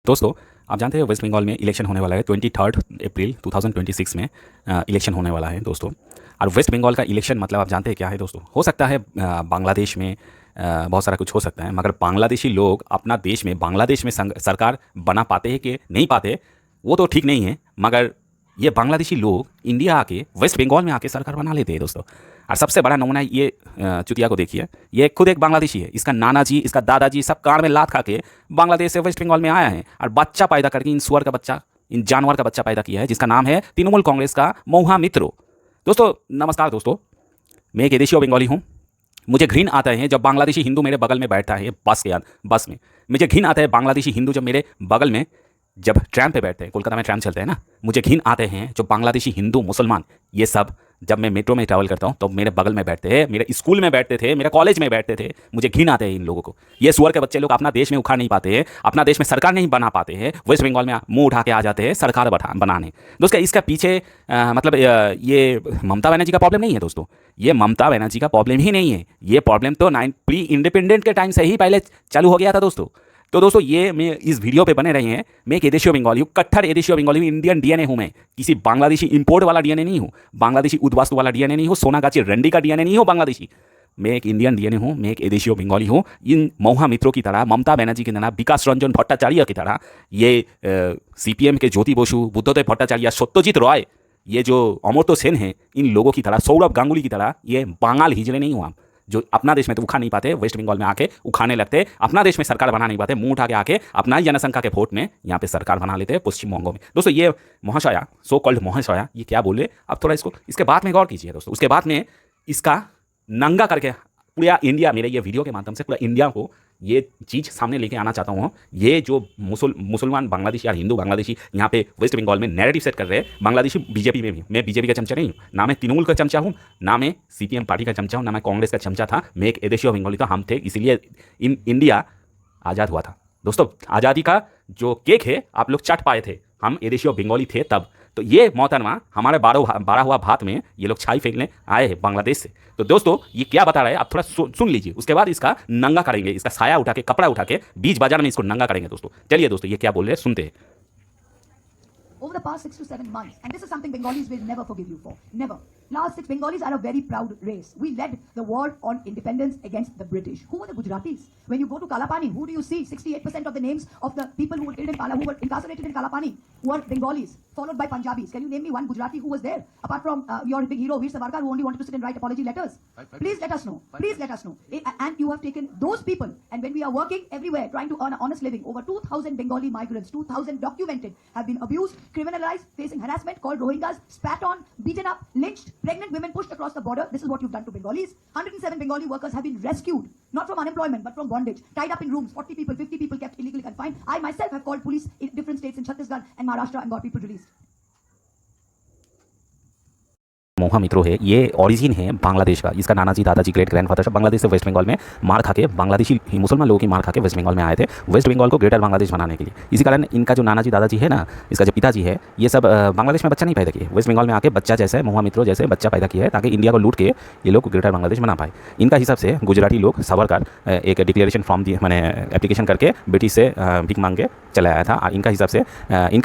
दोस्तों, आप जानते हैं वेस्ट बंगाल में इलेक्शन होने वाला है 23 अप्रैल 2026 में इलेक्शन होने वाला है दोस्तों। और वेस्ट बंगाल का इलेक्शन मतलब आप जानते हैं क्या है दोस्तों। हो सकता है बांग्लादेश में बहुत सारा कुछ हो सकता है, मगर बांग्लादेशी लोग अपना देश में बांग्लादेश में सरकार बना पाते हैं कि नहीं पाते वो तो ठीक नहीं है, मगर ये बांग्लादेशी लोग इंडिया आके वेस्ट बंगाल में आके सरकार बना लेते हैं दोस्तों। और सबसे बड़ा नमूना ये चुतिया को देखिए, ये खुद एक बांग्लादेशी है। इसका नाना जी, इसका दादाजी सब कान में लात खा के बांग्लादेश से वेस्ट बंगाल में आया है और बच्चा पैदा करके इन सुअर का बच्चा, इन जानवर का बच्चा पैदा किया है, जिसका नाम है तृणमूल कांग्रेस का महुआ मित्रो। दोस्तों नमस्कार दोस्तों, मैं एक देशी बंगाली हूँ। मुझे घृण आता है जब बांग्लादेशी हिंदू मेरे बगल में बैठता है बस में। मुझे घृण आता है बांग्लादेशी हिंदू जब मेरे बगल में, जब ट्रैम पे बैठते हैं, कोलकाता में ट्रैम चलते हैं ना, मुझे घिन आते हैं जो बांग्लादेशी हिंदू मुसलमान ये सब जब मैं मेट्रो में ट्रैवल करता हूँ तो मेरे बगल में बैठते हैं, मेरे स्कूल में बैठते थे, मेरे कॉलेज में बैठते थे। मुझे घिन आते हैं इन लोगों को। ये सुअर के बच्चे लोग अपना देश में उखाड़ नहीं पाते हैं, अपना देश में सरकार नहीं बना पाते हैं, वेस्ट बंगाल में मुंह उठा के आ जाते हैं सरकार बनाने। दोस्तों इसका पीछे मतलब ये ममता बनर्जी का प्रॉब्लम नहीं है दोस्तों, ये ममता बनर्जी का प्रॉब्लम ही नहीं है। ये प्रॉब्लम तो प्री इंडिपेंडेंट के टाइम से ही पहले चालू हो गया था दोस्तों। तो दोस्तों ये मैं इस वीडियो पे बने रहे हैं, मैं एक एदेशियो बंगाली हूँ, कट्टर एदेशियो बंगाली हूँ, इंडियन डीएनए हूँ मैं। किसी बांग्लादेशी इंपोर्ट वाला डीएनए नहीं हूँ, बांग्लादेशी उद्वास्तु वाला डीएनए नहीं हूँ, सोनागाची रंडी का डीएनए नहीं हूँ बांग्लादेशी। मैं एक इंडियन डीएनए हूँ, मैं एक एदेशियो बंगाली हूँ। इन महुआ मित्रों की तरह, ममता बनर्जी की तरह, विकास रंजन भट्टाचार्य की तरह, ये सीपीएम के ज्योति बसु, बुद्धदेव भट्टाचार्य, सत्यजीत रॉय, ये जो अमर्त्य सेन है, इन लोगों की तरह, सौरभ गांगुली की तरह ये बांगाल हिजड़े नहीं हुआ जो अपना देश में तो उखा नहीं पाते, वेस्ट बंगाल में आके उखाने लगते, अपना देश में सरकार बना नहीं पाते, मुंह उठा के आके अपना ही जनसंख्या के वोट में यहाँ पे सरकार बना लेते हैं पश्चिम बंगाल में। दोस्तों ये महाशया, सो कॉल्ड महाशया, ये क्या बोले अब थोड़ा इसके बाद में गौर कीजिए दोस्तों। उसके बाद में इसका नंगा करके पूरा इंडिया, मेरे ये वीडियो के माध्यम से पूरा इंडिया को ये चीज़ सामने लेके आना चाहता हूँ। ये जो मुसलमान बांग्लादेशी या हिंदू बांग्लादेशी यहाँ पे वेस्ट बंगाल में नैरेटिव सेट कर रहे हैं, बांग्लादेशी बीजेपी में भी, मैं बीजेपी का चमचा नहीं हूँ, ना मैं तृणमूल का चमचा हूँ, ना मैं सीपीएम पार्टी का चमचा हूँ, ना मैं कांग्रेस का चमचा था। मैं एक एदेशियो बंगाली था, हम थे, इसीलिए इंडिया आज़ाद हुआ था दोस्तों। आज़ादी का जो केक है आप लोग चट पाए थे, हम एदेशियो बंगाली थे तब। तो ये मोहतरमा हमारे बारह हुआ भात में ये लोग छाई फेंकने आए हैं बांग्लादेश से। तो दोस्तों ये क्या बता रहे हैं आप थोड़ा सुन लीजिए, उसके बाद इसका नंगा करेंगे, इसका साया उठा के, कपड़ा उठा के बीच बाजार में इसको नंगा करेंगे दोस्तों। चलिए दोस्तों ये क्या बोल रहे हैं सुनते हैं। Over the past 6 to 7 months, and this is something Bengalis will never forgive you for. Never. Last 6 Bengalis are a very proud race. We led the war on independence against the British. Who were the Gujaratis? When you go to Kalapani, who do you see? 68% of the names of the people who were killed in who were incarcerated in Kalapani were Bengalis, followed by Punjabis. Can you name me one Gujarati who was there? Apart from your big hero, Veer Savarkar, who only wanted to sit and write apology letters. Please let us know. Please let us know. And you have taken those people, and when we are working everywhere, trying to earn an honest living, over 2,000 Bengali migrants, 2,000 documented, have been abused, criminalized, facing harassment, called Rohingyas, spat on, beaten up, lynched, pregnant women pushed across the border. This is what you've done to Bengalis. 107 Bengali workers have been rescued, not from unemployment, but from bondage, tied up in rooms, 40 people, 50 people kept illegally confined. I myself have called police in different states in Chhattisgarh and Maharashtra and got people released. महुआ मित्रो है, ये origin है बांग्लादेश का। इसका नाना जी, दादाजी, great grandfather सब बांग्लादेश से waste Bengal में मार खा के, बांग्लादेशी मुसलमान लोगों की मार खा के वेस्ट बंगाल में आए थे, वेस्ट बंगाल को ग्रेटर बांग्लादेश बनाने के लिए। इसी कारण इनका जो नाना जी, दादाजी है ना, इसका जो पिताजी है, ये सब बांग्लादेश में बच्चा नहीं पैदा किए, वेस्ट बंगाल में आके बच्चा जैसे महुआ मित्रो जैसे बच्चा पैदा किया है, ताकि इंडिया को लूट के ये लोग ग्रेटर बांग्लादेश बना पाए। इनका हिसाब से गुजराती लोग सावरकर एक डिक्लेरेशन फॉर्म दिए, मैंने एप्लीकेशन करके ब्रिटिश से भीख मांग के चला आया था। और इनका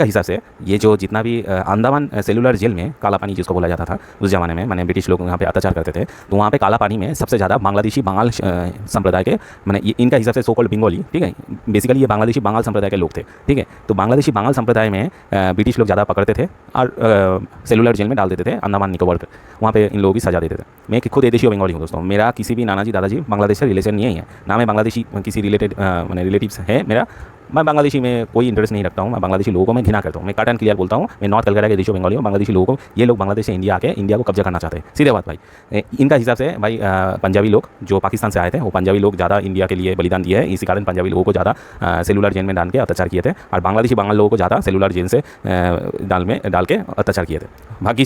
हिसाब से ये जो जितना भी अंडमान सेलुलर जेल में काला पानी जिसको बोला जाता था उस जमाने में, मैंने ब्रिटिश लोग यहाँ पे अत्याचार करते थे, तो वहाँ पे काला पानी में सबसे ज़्यादा बांग्लादेशी बंगाल संप्रदाय के, मैंने इनका हिसाब से सो कॉल्ड बंगाली, ठीक है, बेसिकली ये बांग्लादेशी बंगाल संप्रदाय के लोग थे, ठीक है। तो बांग्लादेशी बंगाल संप्रदाय में ब्रिटिश लोग ज़्यादा पकड़ते थे और सेलुलर जेल में डाल देते थे, अंडमान निकोबार पर, वहाँ पे इन लोगों की सजा देते थे। मैं खुद एदेशियो बंगाली हूँ दोस्तों, मेरा किसी भी नाना जी, दादाजी बांग्लादेश से रिलेशन नहीं है, ना मैं बांग्लादेशी किसी मैंने रिलेटिव्स है मेरा। मैं बांग्लादेशी में कोई इंटरेस्ट नहीं रखता हूँ, मैं बांग्लादेशी लोगों को मैं घिना करता हूँ। मैं कट एंड क्लियर बोलता हूँ, मैं नॉर्थ कलकत्ता के देशों बंगाली हूँ। बांग्लादेशी लोगों को, ये लोग बांग्लादेश से इंडिया आके इंडिया को कब्जा करना चाहते हैं, सीधे बात भाई। इनका हिसाब से भाई पंजाबी लोग जो पाकिस्तान से आए थे, वो पंजाबी लोग ज़्यादा इंडिया के लिए बलिदान दिए हैं, इसी कारण पंजाबी लोगों को ज़्यादा सेलुलर जेल में डाल के अत्याचार किए थे, और बांग्लादेशी बंगाल लोगों को ज़्यादा सेलुलर जेल से डाल के अत्याचार किए थे। बाकी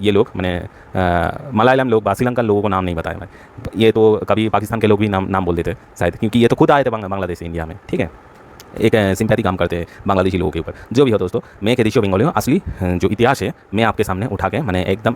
ये लोग मैंने मलयालम लोग, श्रीलंकन लोगों को नाम नहीं बताया मैं, ये तो कभी पाकिस्तान के लोग भी नाम बोल देते शायद, क्योंकि ये तो खुद आए थे बांग्लादेश से इंडिया में, ठीक है। एक सिंपैथी काम करते हैं बांग्लादेशी लोगों के ऊपर। जो भी हो दोस्तों, मैं एक एडिशियो बंगाली हूँ। असली जो इतिहास है मैं आपके सामने उठा के मैंने एकदम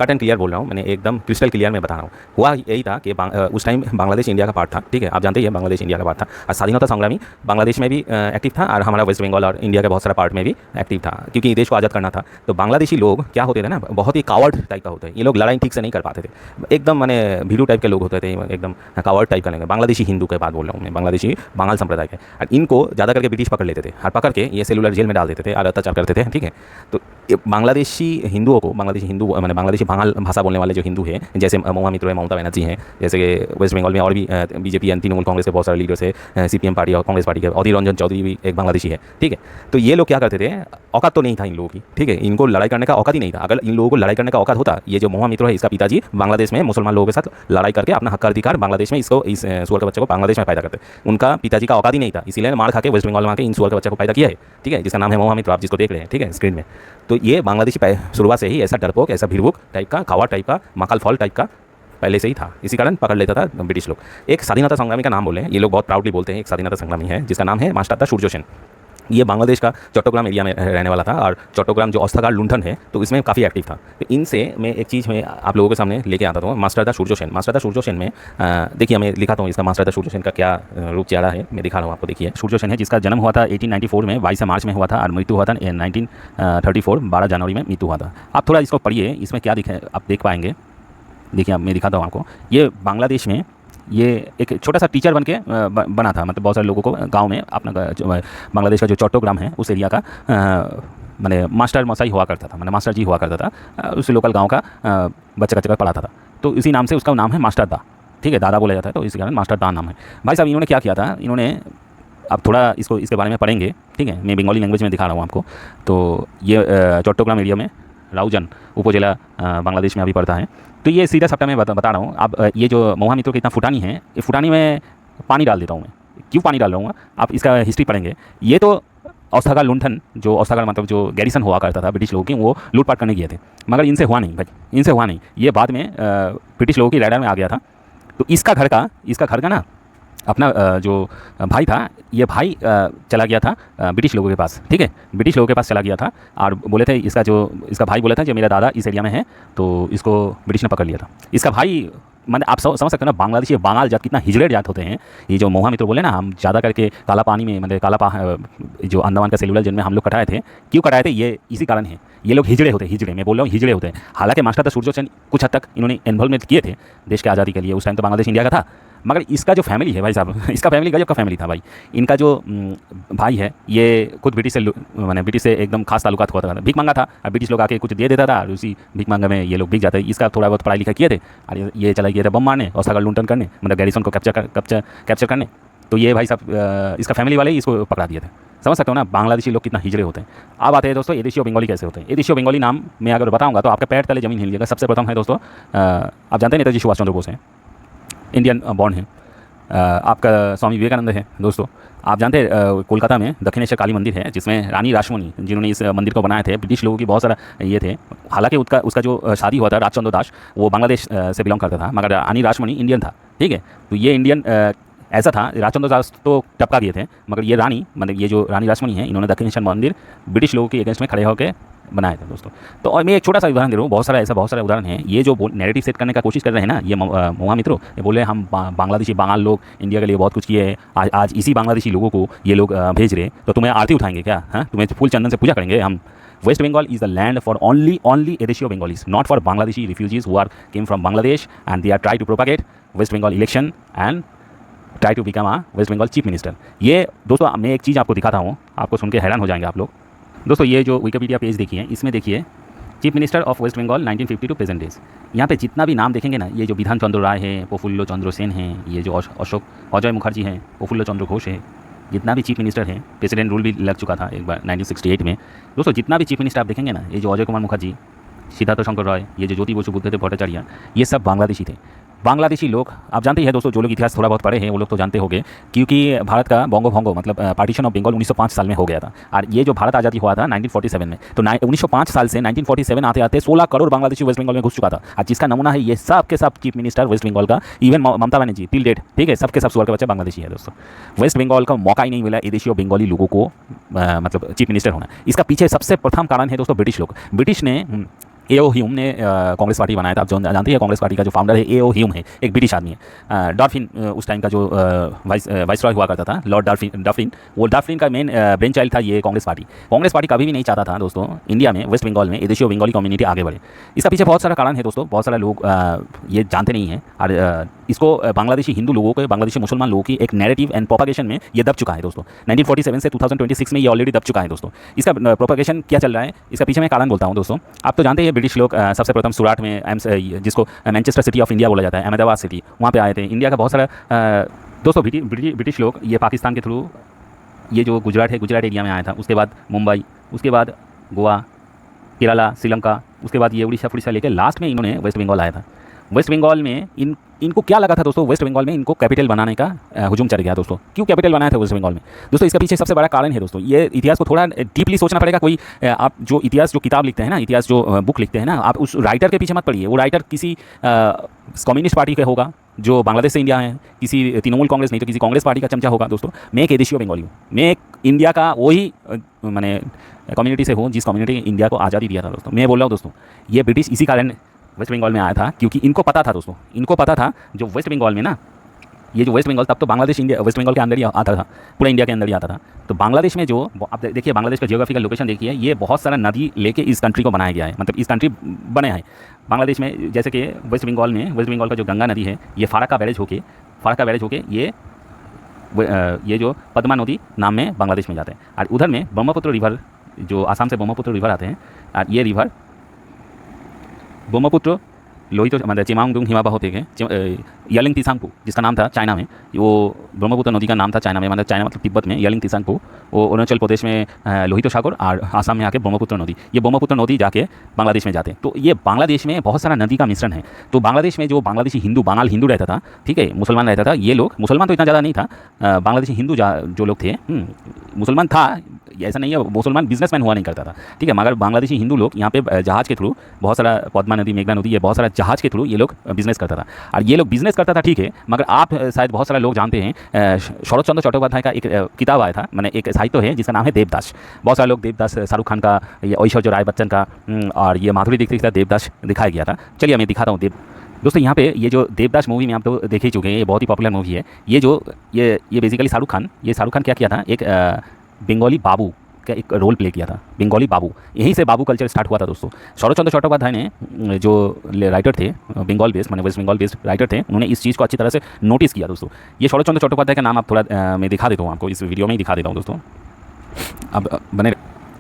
कट एंड क्लियर बोल रहा हूँ, मैंने एकदम क्रिस्टल क्लियर में बता रहा हूँ। हुआ यही था कि उस टाइम बांग्लादेश इंडिया का पार्ट था, ठीक है, आप जानते ही हैं बांग्लादेश इंडिया का पार्ट था। और स्वाधीनता संग्रामी बांग्लादेश में भी एक्टिव था और हमारा वेस्ट बंगाल और इंडिया के बहुत सारा पार्ट में भी एक्टिव था, क्योंकि देश को आज़ाद करना था। तो बांग्लादेशी लोग क्या होते थे ना, बहुत ही कावर्ड टाइप का होते हैं। ये लोग लड़ाई ठीक से नहीं कर पाते थे, एकदम मैंने भीरू टाइप के लोग होते थे, एकदम कावर्ड टाइप का लेंगे। बांग्लादेशी हिंदू के बात बोल रहा हूँ मैं, बांग्लादेशी बांगाल संप्रदाय के। और इनको ज़्यादा करके ब्रिटिश पकड़ लेते थे और पकड़ के ये सेलुलर जेल में डाल देते थे और अत्याचार करते थे, ठीक है। तो बांग्लादेशी हिंदुओं को, बांग्लादेशी हिंदू मैंने बांग्लादेशी बांगाल भाषा बोलने वाले जो हिंदू हैं, जैसे महुआ मित्रो है, ममता बनर्जी हैं, जैसे कि वेस्ट बंगाल में और भी बीजेपी एंड तृणमूल कांग्रेस के बहुत सारे लीडर्स है, सीपीएम पार्टी और कांग्रेस पार्टी के, अधीर रंजन चौधरी भी एक बांग्लादेशी है, ठीक है। तो ये लोग क्या करते थे, औकात तो नहीं था इन लोगों की, ठीक है, इनको लड़ाई करने का औकात ही नहीं था। अगर इन लोगों को लड़ाई करने का औकात होता, ये जो महुआ मित्रो है इसका पिताजी बांग्लादेश में मुसलमान लोगों के साथ लड़ाई करके अपना हक अधिकार बांग्लादेश में इसको, इस सुअर के बच्चे को बांग्लादेश में पैदा करते। उनका पिताजी का औकात ही नहीं था, इसीलिए मार खा के वेस्ट बंगाल में आके इन सुअर के बच्चे को पैदा किया है, ठीक है, जिसका नाम है महुआ मित्रो, आप जिसको देख रहे हैं, ठीक है, स्क्रीन में। तो ये बांग्लादेशी शुरुआत से ही ऐसा डरपोक, ऐसा भिड़वुक टाइप का, कावा टाइप का, मकाल फॉल टाइप का पहले से ही था। इसी कारण पकड़ लेता था ब्रिटिश लोग। एक स्वाधीनता संग्रामी का नाम बोले, ये लोग बहुत प्राउडली बोलते हैं, एक स्वाधीनता संग्रामी है जिसका नाम है मास्टर सूर्य सेन। ये बांग्लादेश का चट्टोग्राम एरिया में रहने वाला था और चट्टोग्राम जो औस्थागार लुंठन है तो इसमें काफ़ी एक्टिव था। तो इनसे मैं एक चीज़ में आप लोगों के सामने लेके आता हूँ, मास्टर सूर्य सेन। मास्टर सूर्य सेन में देखिए मैं दिखाता हूँ इसका मास्टर सूर्य सेन का क्या रूप चेहरा है, मैं दिखा रहा हूँ आपको। देखिए सूर्य सेन है जिसका जन्म हुआ था 1894 में 22 मार्च में हुआ था और मृत्यु हुआ था 1934 12 जनवरी में मृत्यु हुआ था। आप थोड़ा इसको पढ़िए, इसमें क्या दिखे आप देख पाएंगे। देखिए मैं दिखाता हूँ आपको। ये बांग्लादेश में ये एक छोटा सा टीचर बन के बना था, मतलब बहुत सारे लोगों को गांव में अपना बांग्लादेश का जो चट्टोग्राम है उस एरिया का मैंने मास्टर मसाई हुआ करता था, मैंने मास्टर जी हुआ करता था, उस लोकल गांव का बच्चा का पढ़ाता था। तो इसी नाम से उसका नाम है मास्टर दा, ठीक है, दादा बोला जाता है, तो इसी कारण मास्टर दा नाम है। भाई साहब इन्होंने क्या किया था, इन्होंने आप थोड़ा इसको इसके बारे में पढ़ेंगे, ठीक है, मैं बंगाली लैंग्वेज में दिखा रहा हूँ आपको। तो ये चट्टोग्राम एरिया में राउजन उपजिला बांग्लादेश में अभी पड़ता है। तो ये सीधा सप्ताह में बता रहा हूँ। अब ये जो महुआ मित्रो के इतना फुटानी है, ये फुटानी में पानी डाल देता हूँ मैं। क्यों पानी डाल रहा हूँ, आप इसका हिस्ट्री पढ़ेंगे। ये तो औस्थागार लुंठन, जो औस्थागार मतलब जो गैरिसन हुआ करता था ब्रिटिश लोगों की, वो लूटपाट करने गए थे, मगर इनसे हुआ नहीं भाई, इनसे हुआ नहीं। ये बाद में ब्रिटिश लोगों की रैडर में आ गया था। तो इसका घर का ना अपना जो भाई था, ये भाई चला गया था ब्रिटिश लोगों के पास, ठीक है, ब्रिटिश लोगों के पास चला गया था और बोले थे इसका भाई बोला था जो मेरा दादा इस एरिया में है, तो इसको ब्रिटिश ने पकड़ लिया था। इसका भाई मैंने आप समझ सकते हो ना, बांग्लादेशी बांगाल जात कितना हिजड़े जात होते हैं। ये जो महुआ मित्रो बोले ना, हम ज़्यादा करके काला पानी में मतलब जो अंडमान का सेलुलर जेल में हम लोग कटाए थे, क्यों कटाए थे, ये इसी कारण है। ये लोग हिजड़े होते हैं, हिजड़े मैं बोल रहा हूँ, हिजड़े होते हैं। हालांकि मास्टर सूर्य सेन कुछ हद तक इन्होंने इन्वॉल्वमेंट किए थे देश के आज़ादी के लिए, उस टाइम तो बांग्लादेश इंडिया का था, मगर इसका जो फैमिली है भाई साहब, इसका फैमिली गजब का फैमिली था भाई। इनका जो भाई है ये खुद ब्रिटिश से मैंने ब्रिटिश से एकदम खास ताल्लुकात हुआ था, भीख मांगा था और ब्रिटिश लोग आके कुछ दे देता था और उसी भीख मांगे में ये लोग भीख जाते। इसका थोड़ा बहुत पढ़ाई लिखा किए थे और ये चला गया था बम मारने और सागर लुंटन करने, मतलब गैरिसन को कैप्चर करने। तो ये भाई साहब इसका फैमिली वाले ही इसको पकड़ा दिए थे। समझ सकते हो ना बांग्लादेशी लोग कितना हिजड़े होते हैं। अब आते हैं दोस्तों एडिशियो बंगाली कैसे होते हैं। एडिशियो बंगाली नाम मैं अगर बताऊंगा तो आपके पैर तले जमीन हिल जाएगा। सबसे प्रथम है दोस्तों, आप जानते हैं नेताजी सुभाष चंद्र बोस हैं, इंडियन बॉर्न है। आपका स्वामी विवेकानंद है दोस्तों। आप जानते हैं कोलकाता में दक्षिणेश्वर काली मंदिर है जिसमें रानी रासमणी जिन्होंने इस मंदिर को बनाए थे, ब्रिटिश लोगों की बहुत सारा ये थे। हालांकि उसका जो शादी हुआ था राजचंद्र दास, वो बांग्लादेश से बिलोंग करता था, मगर रानी रासमणी इंडियन था, ठीक है। तो ये इंडियन ऐसा था, राजचंद्र दास तो टपका गए थे, मगर ये रानी मतलब ये जो रानी रासमणी है, इन्होंने दक्षिणेश्वर मंदिर ब्रिटिश लोगों के अगेंस्ट में खड़े होकर बनाए थे दोस्तों। तो और मैं एक छोटा सा उदाहरण दे रहा हूँ, बहुत सारे उदाहरण हैं। ये जो नैरेटिव सेट करने का कोशिश कर रहे हैं ना ये महुआ मित्रो, ये बोल रहे हैं हम बांग्लादेशी बांगाल लोग इंडिया के लिए बहुत कुछ किए हैं, आज इसी बांग्लादेशी लोगों को ये लोग भेज रहे, तो तुम्हें आरती उठाएंगे क्या, हाँ तुम्हें फूल चंदन से पूजा करेंगे हम। West Bengal is the land for only Edesio Bengalis, not for Bangladeshi refugees who came from Bangladesh and they are trying to propagate West Bengal election and try to become a West Bengal chief minister। ये दोस्तों मैं एक चीज़ आपको दिखाता हूँ, आपको सुन के हैरान हो जाएंगे आप लोग। दोस्तों ये जो विकिपीडिया पेज देखिए, इसमें देखिए chief minister of West Bengal 1950 to present days. यहाँ पे जितना भी नाम देखेंगे ना, ये जो विधान चंद्र राय है, प्रफुल्ल चंद्र सेन है, ये जो अजय मुखर्जी हैं, प्रफुल्ल चंद्र घोष है, जितना भी चीफ मिनिस्टर है, प्रेसिडेंट रूल भी लग चुका था एक बार 1968 में। दोस्तों जितना भी चीफ मिनिस्टर आप देखेंगे ना, ये जो अजय कुमार मुखर्जी, सिद्धार्थ शंकर रॉय, ये जो ज्योति बसु बुद्धदेव भट्टाचार्य, ये सब बांग्लादेशी थे। बांग्लादेशी लोग, आप जानते ही हैं दोस्तों, जो लोग इतिहास थोड़ा बहुत पढ़े हैं वो लोग तो जानते होंगे, क्योंकि भारत का बोंगो भोंगो मतलब पार्टीशन ऑफ बंगाल 1905 साल में हो गया था। और ये जो भारत आज़ादी हुआ था 1947 में, तो 1905 साल से 1947 आते आते 16 करोड़ बांग्लादेशी वेस्ट बंगाल में घुस चुका था। और जिसका नमूना है ये सब के सब चीफ मिनिस्टर वेस्ट बंगाल का, even Mamata Banerjee till date, ठीक है, सबके सब सुअर के बच्चे बांग्लादेशी है दोस्तों। वेस्ट बंगाल का मौका ही नहीं मिला एदेशी बंगाली लोगों को मतलब चीफ मिनिस्टर होना। इसका पीछे सबसे प्रथम कारण है दोस्तों ब्रिटिश लोग। ब्रिटिश ने ए.ओ. ह्यूम ने कांग्रेस पार्टी बनाया था। आप जो जानते हैं कांग्रेस पार्टी का जो फाउंडर है ए.ओ. ह्यूम है, एक ब्रिटिश आदमी है। डॉल्फिन उस टाइम का जो वाइसरॉय हुआ करता था, लॉर्ड डॉल्फिन, वो डॉल्फिन का मेन ब्रेन चाइल्ड था ये कांग्रेस पार्टी। कांग्रेस पार्टी कभी भी नहीं चाहता था दोस्तों इंडिया में, वेस्ट बंगाल में एदेशी बंगाली कम्युनिटी आगे बढ़े। इसका पीछे बहुत सारा कारण है दोस्तों, बहुत सारे लोग ये जानते नहीं हैं। और इसको बांग्लादेशी हिंदू लोगों को, बांग्लादेशी मुसलमान लोगों की एक नैरेटिव एंड प्रोपागेशन में ये दब चुका है दोस्तों। 1947 से 2026 में ये ऑलरेडी दब चुका है दोस्तों। इसका प्रोपागेशन क्या चल रहा है, इसका पीछे मैं कारण बोलता हूँ दोस्तों। आप तो जानते हैं ब्रिटिश लोग सबसे प्रथम सूरत में, जिसको मैनचेस्टर सिटी ऑफ इंडिया बोला जाता है, अहमदाबाद सिटी, वहाँ पे आए थे। इंडिया का बहुत सारा दोस्तों ब्रिटिश लोग ये पाकिस्तान के थ्रू ये जो गुजरात है, गुजरात एरिया में आया था, उसके बाद मुंबई, उसके बाद गोवा, केरला, श्रीलंका, उसके बाद ये उड़ीसा लेकर लास्ट में इन्होंने वेस्ट बंगाल आया था। वेस्ट बंगाल में इनको क्या लगा था दोस्तों, वेस्ट बंगाल में इनको कैपिटल बनाने का हुजूम चढ़ गया दोस्तों। क्यों कैपिटल बनाया था वेस्ट बंगाल में दोस्तों, इसका पीछे सबसे बड़ा कारण है दोस्तों, ये इतिहास को थोड़ा डीपली सोचना पड़ेगा। कोई आप जो इतिहास, जो किताब लिखते हैं ना, इतिहास जो बुक लिखते हैं ना, आप उस राइटर के पीछे मत पढ़िए। वो राइटर किसी कम्युनिस्ट पार्टी का होगा जो बांग्लादेश से इंडिया है, किसी तृणमूल कांग्रेस नहीं तो किसी कांग्रेस पार्टी का चमचा होगा दोस्तों। मैं एक एदेशी बंगाली हूँ, मैं एक इंडिया का वही मैंने कम्युनिटी से हूँ जिस कम्युनिटी इंडिया को आज़ादी दिया था दोस्तों। मैं बोल रहा हूँ दोस्तों, ये ब्रिटिश इसी कारण वेस्ट बंगाल में आया था, क्योंकि इनको पता था दोस्तों, इनको पता था जो वेस्ट बंगाल में ना, ये जो वेस्ट बंगाल, तब तो बांग्लादेश इंडिया वेस्ट बंगाल के अंदर ही आता था, पूरा इंडिया के अंदर ही आता था। तो बांग्लादेश में जो आप देखिए, बांग्लादेश का जियोग्राफिकल लोकेशन देखिए, ये बहुत सारा नदी लेके इस कंट्री को बनाया गया है, मतलब इस कंट्री बने है बांग्लादेश में। जैसे कि वेस्ट बंगाल का जो गंगा नदी है, ये फारक्का बैरेज होके ये जो पद्मा नदी नाम में बांग्लादेश में जाते हैं। और उधर में ब्रह्मपुत्र रिवर, जो आसाम से ब्रह्मपुत्र रिवर आते हैं, और ये रिवर ब्रह्मपुत्र लोहित मतलब चिमांगडुंग हिमाबाह होते यलिंग तिसांगपू, जिसका नाम था चाइना में, वो ब्रह्मपुत्र नदी का नाम था चाइना में, मतलब चाइना मतलब तिब्बत में यलिंग तिसांगपू, वो अरुणाचल प्रदेश में लोहित सागर, और आसाम में आके ब्रह्मपुत्र नदी, ये ब्रह्मपुत्र नदी जाके बांग्लादेश में जाते हैं। तो ये बांग्लादेश में बहुत सारा नदी का मिश्रण है। तो बांग्लादेश में जो बांग्लादेशी हिंदू, बांगाल हिंदू रहता था, ठीक है, मुसलमान रहता था, ये लोग, मुसलमान तो इतना ज़्यादा नहीं था, बांग्लादेशी हिंदू जो लोग थे, मुसलमान था, ऐसा नहीं है मुसलमान बिजनेसमैन हुआ नहीं करता था, ठीक है, मगर बांग्लादेशी हिंदू लोग यहाँ पे जहाज़ के थ्रू, बहुत सारा पद्मा नदी, मेघना नदी, ये बहुत सारा जहाज़ के थ्रू ये लोग बिजनेस करता था। और ये लोग बिजनेस करता था, ठीक है, मगर आप शायद बहुत सारे लोग जानते हैं, शरत चंद्र चट्टोपाध्याय का एक किताब आया था, मैंने एक साहित्य है जिसका नाम है देवदास। बहुत सारे लोग देवदास, शाहरुख खान का, ऐश्वर्या राय बच्चन का, और ये माधुरी दीक्षित का देवदास दिखाया गया था। चलिए मैं दिखाता हूँ दोस्तों। यहाँ पे ये जो देवदास मूवी में आप तो देख ही चुके हैं, ये बहुत ही पॉपुलर मूवी है। ये बेसिकली शाहरुख खान क्या किया था, एक बंगाली बाबू का एक रोल प्ले किया था, बंगाली बाबू। यहीं से बाबू कल्चर स्टार्ट हुआ था दोस्तों। शरत चंद्र चट्टोपाध्याय ने, जो राइटर थे बंगाल बेस्ड, मैंने वेस्ट बंगाल बेस्ड राइटर थे, उन्होंने इस चीज़ को अच्छी तरह से नोटिस किया दोस्तों। ये शरत चंद्र चट्टोपाध्याय का नाम आप थोड़ा मैं दिखा देता हूँ आपको, इस वीडियो में ही दिखा देता हूँ दोस्तों। अब बने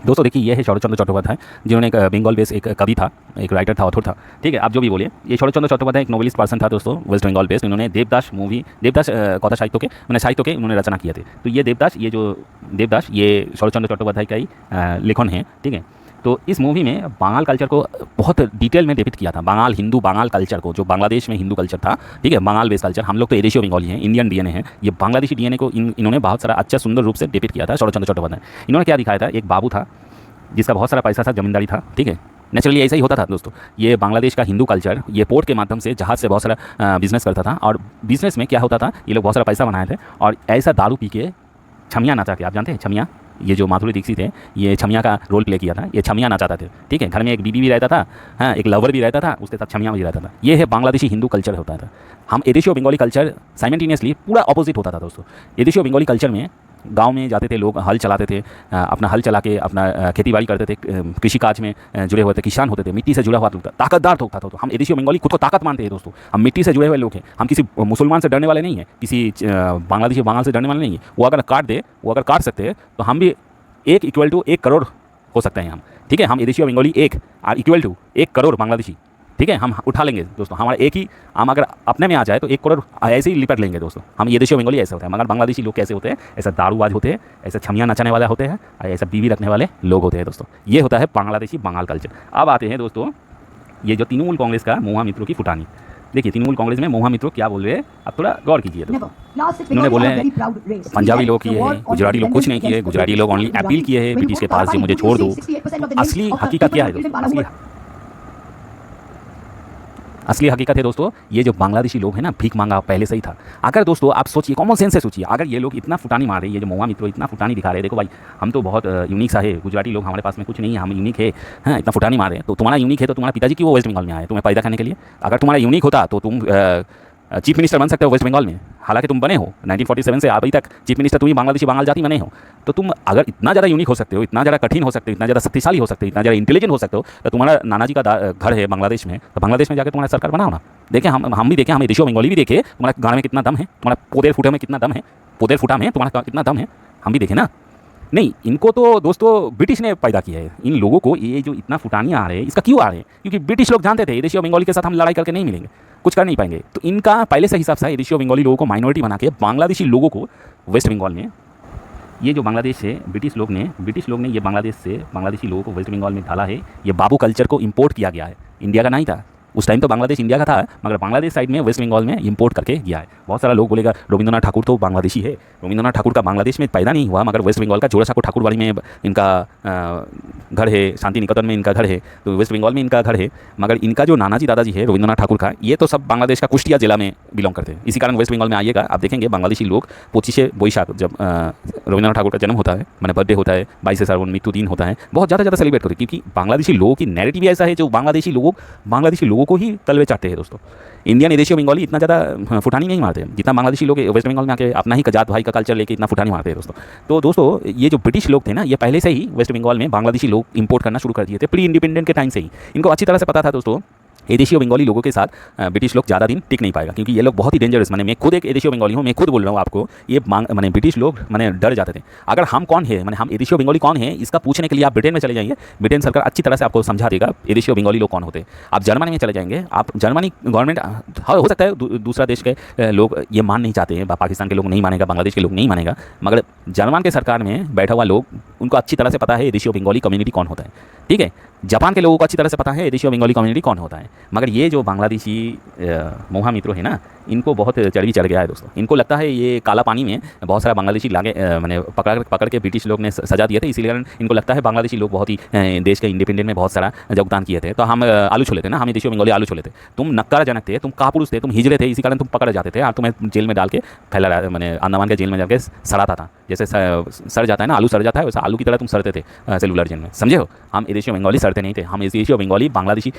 दोस्तों, देखिए ये है शरत चंद्र चट्टोपाध्याय, जिन्होंने एक बंगाल बेस्ड एक कवि था, एक राइटर था, ऑथर था, ठीक है, आप जो भी बोलिए। ये शरत चंद्र चट्टोपाध्याय एक नोवेलिस्ट पर्सन था दोस्तों, वेस्ट बंगाल बेस्ड। इन्होंने देवदास कथा साहित्य के उन्होंने रचना किए थे। तो ये देवदास ये शरत चंद्र चट्टोपाध्याय का ही लेखन है, ठीक है। तो इस मूवी में बांगाल कल्चर को बहुत डिटेल में डिपिक्ट किया था, बांगाल कल्चर को, जो बांग्लादेश में हिंदू कल्चर था, ठीक है, बांगाल बेस्ड कल्चर। हम लोग तो एदेशी बंगाली हैं, इंडियन डीएनए है, ये बांग्लादेशी डीएनए को इन्होंने बहुत सारा अच्छा सुंदर रूप से डिपिक्ट किया था शरत चंद्र चट्टोपाध्याय। इन्होंने क्या दिखाया था, एक बाबू था जिसका बहुत सारा पैसा था, जमींदारी था, ठीक है, नेचुरली ऐसा ही होता था दोस्तों। ये बांग्लादेश का हिंदू कल्चर, ये पोर्ट के माध्यम से, जहाज़ से बहुत सारा बिजनेस करता था। और बिजनेस में क्या होता था, ये लोग बहुत सारा पैसा बनाए थे, और ऐसा दारू पी के छमिया नाचा के, आप जानते हैं छमिया, ये जो माधुरी दीक्षित है, ये छमिया का रोल प्ले किया था, ये छमिया नाचाता थे, ठीक है। घर में एक बीबी भी रहता था, हाँ, एक लवर भी रहता था, उसके साथ छमिया भी रहता था। ये है बांग्लादेशी हिंदू कल्चर होता था। हम एदेशी और बंगाली कल्चर साइमल्टेनियसली पूरा अपोजिट होता था दोस्तों। एदेशी और बंगाली कल्चर में गांव में जाते थे लोग, हल चलाते थे, अपना हल चला के अपना खेती बाड़ी करते थे, कृषि काज में जुड़े हुए थे, किसान होते थे, मिट्टी से जुड़ा हुआ था, ताकतदार होता था। तो हम एदेशी बंगाली खुद को ताकत मानते हैं दोस्तों, हम मिट्टी से जुड़े हुए लोग हैं, हम किसी मुसलमान से डरने वाले नहीं हैं, किसी बांग्लादेशी बंगाल से डरने वाले नहीं हैं। वो अगर काट सकते हैं तो हम भी 1 = 1 करोड़ हो सकते हैं हम, ठीक है। हम एदेशी बंगाली 1 = 1 करोड़ बांग्लादेशी, ठीक है, हम उठा लेंगे दोस्तों। हमारा एक ही हम अगर अपने में आ जाए तो 1 करोड़ ऐसे ही लिपट लेंगे दोस्तों। हम ये देशी बंगाली ऐसे होते हैं, मगर बांग्लादेशी लोग कैसे होते हैं, ऐसा दारूबाज होते हैं, ऐसा छमिया नचाने वाले होते हैं, ऐसा बीवी रखने वाले लोग होते हैं दोस्तों। ये होता है बांग्लादेशी बंगाल कल्चर। अब आते हैं दोस्तों ये जो तृणमूल कांग्रेस का महुआ मित्रों की फुटानी। देखिए तृणमूल कांग्रेस में मोहा मित्रों क्या बोल रहे हैं, आप थोड़ा गौर कीजिए। Never. Last six उन्होंने Bengalis बोले are a हैं very proud race. We Punjabi led लोग the किए war हैं, on गुजराती लोग कुछ नहीं independence किए, against the गुजराती लोग British. ओनली अपील किए हैं When you ब्रिटिश go के to पास जो Parapara, मुझे you छोड़ will दो। see 68% of the names असली of the हकीकत people क्या who है lived in दोस्तों, Parapara. असली हकीकत है दोस्तों, ये जो बांग्लादेशी लोग हैं ना, भीख मांगा पहले से ही था। अगर दोस्तों आप सोचिए, कॉमन सेंस से सोचिए, अगर ये लोग इतना फुटानी मार रहे हैं, ये जो मोहा मित्रों इतना फुटानी दिखा रहे हैं, देखो भाई हम तो बहुत यूनिक सा है, गुजराती लोग हमारे पास में कुछ नहीं है, हम यूनिक है, हाँ इतना फुटानी मार रहे हैं, तो तुम्हारा यूनिक है तो तुम्हारा पिताजी क्यों वेस्ट बंगाल में आए तुम्हें पैदा करने के लिए? अगर तुम्हारा यूनिक होता तो तुम चीफ मिनिस्टर बन सकते हो वेस्ट बंगाल में, हालांकि तुम बने हो 1947 से अभी तक चीफ मिनिस्टर तुम ही बांग्लादेशी बांग्ला जाति बने हो। तो तुम अगर इतना ज़्यादा यूनिक हो सकते हो, इतना ज़्यादा कठिन हो सकते हो, इतना ज़्यादा शक्तिशाली हो सकते हो, इतना ज़्यादा इंटेलिजेंट हो सकते हो, तो तुम्हारा नाना जी का घर है बांग्लादेश में, तो बांग्लादेश में जाकर तुम्हारा सरकार बनाओ ना। देखें हम भी देखें, हम देशियों बंगाली भी देखे, तुम्हारे गाँव में कितना दम है, तुम्हारा पोदेर फूटा में कितना दम है, पोदेर फूटा में तुम्हारा कितना दम है, हम भी देखें ना। नहीं, इनको तो दोस्तों ब्रिटिश ने पैदा किया है। इन लोगों को ये जो इतना फुटानी आ रहे हैं, इसका क्यों आ रहे हैं? क्योंकि ब्रिटिश लोग जानते थे एदेशी और बंगाली के साथ हम लड़ाई करके नहीं मिलेंगे, कुछ कर नहीं पाएंगे। तो इनका पहले से हिसाब से एदेशी और बंगाली लोगों को माइनॉरिटी बना के बांग्लादेशी लोगों को वेस्ट बंगाल में, ये जो बांग्लादेश से ब्रिटिश लोग ने ये बांग्लादेश से बांग्लादेशी लोगों को वेस्ट बंगाल में डाला है। ये बाबू कल्चर को इम्पोर्ट किया गया है, इंडिया का नहीं था उस टाइम। तो बांग्लादेश इंडिया का था, मगर बांग्लादेश साइड में वेस्ट बंगाल में इंपोर्ट करके गया है। बहुत सारा लोग बोलेगा रविंद्रनाथ ठाकुर तो बांग्लादेशी है, रविंद्रनाथ ठाकुर का बांग्लादेश में पैदा नहीं हुआ, मगर वेस्ट बंगाल का जोरासाको ठाकुरबाड़ी में इनका घर है, शांति निकेतन में इनका घर है, तो वेस्ट बंगाल में इनका घर है। मगर इनका जो नानाजी दादाजी है रविंद्रनाथ ठाकुर का, ये तो सब बांग्लादेश का कुष्टिया जिला में बिलोंग करते हैं। इसी कारण वेस्ट बंगाल में आइएगा, आप देखेंगे बांग्लादेशी लोग 25 बोईशाख जब रविंद्रनाथ ठाकुर का जन्म होता है, मैंने बर्थडे होता है, 22 श्रावण मृत्यु दिन होता है, बहुत ज़्यादा सेलिब्रेट करते हैं। क्योंकि बांग्लादेशी लोगों की नैरेटिव ऐसा है जो बांग्लादेशी लोगों को ही तलवे चाटते हैं दोस्तों। इंडियन एदेशी बंगाली इतना ज़्यादा फुटानी नहीं मारते जितना बांग्लादेशी लोग वेस्ट बंगाल में आके अपना ही जात भाई का कल्चर लेके इतना फुटानी मारते हैं दोस्तों। तो दोस्तों ये जो ब्रिटिश लोग थे ना, ये पहले से ही वेस्ट बंगाल में बांग्लादेशी लोग इंपोर्ट करना शुरू कर दिए थे, प्री इंडिपेंडेंट के टाइम से ही। इनको अच्छी तरह से पता था दोस्तों, एदेशी बंगाली लोगों के साथ ब्रिटिश लोग ज़्यादा दिन टिक नहीं पाएगा, क्योंकि ये लोग बहुत ही डेंजरस, मैंने मैं खुद एक एदेशी बंगाली हूँ, मैं खुद बोल रहा हूँ आपको, ये मैंने ब्रिटिश लोग मैंने डर जाते थे। अगर हम कौन है, मैंने हम एदेशी बंगाली कौन है, इसका पूछने के लिए आप ब्रिटेन में चले जाइए, ब्रिटेन सरकार अच्छी तरह से आपको समझा देगा एदेशी बंगाली लोग कौन होते हैं। आप जर्मनी में चले जाएंगे, आप जर्मनी गवर्नमेंट हो सकता है दूसरा देश के लोग ये मान नहीं चाहते हैं, पाकिस्तान के लोग नहीं मानेगा, बांग्लादेश के लोग नहीं मानेगा, मगर जर्मन के सरकार में बैठा हुआ लोग, उनको अच्छी तरह से पता है एदेशी बंगाली कम्युनिटी कौन होता है, ठीक है। जापान के लोगों को अच्छी तरह से पता है एदेशी बंगाली कम्युनिटी कौन होता है। मगर ये जो बांग्लादेशी मोहा मित्रों है ना, इनको बहुत चर्बी चढ़ गया है दोस्तों। इनको लगता है ये काला पानी में बहुत सारा बांग्लादेशी लागे मैंने पकड़ के ब्रिटिश लोग ने सजा दिए थे, इसीलिए कारण इनको लगता है बांग्लादेशी लोग बहुत ही देश के इंडिपेंडेंट में बहुत सारा योगदान किए थे। तो हम आलू छोले थे ना, हम एदेशी बंगाली आलू छोले थे, तुम नक्कारजनक थे, तुम कापुरुष थे, तुम हिजड़े थे, इसी कारण तुम पकड़े जाते थे और तुम्हें जेल में डाल के फैला मैंने अंडमान के जेल में जाके सड़ाता था। जैसे सड़ जाता है ना, आलू सड़ जाता है, वैसे आलू की तरह तुम सड़ते थे सेलुलर जेल में, समझे हो। हम एदेशी बंगाली सड़ते नहीं थे, हम एदेशी बंगाली बांग्लादेशी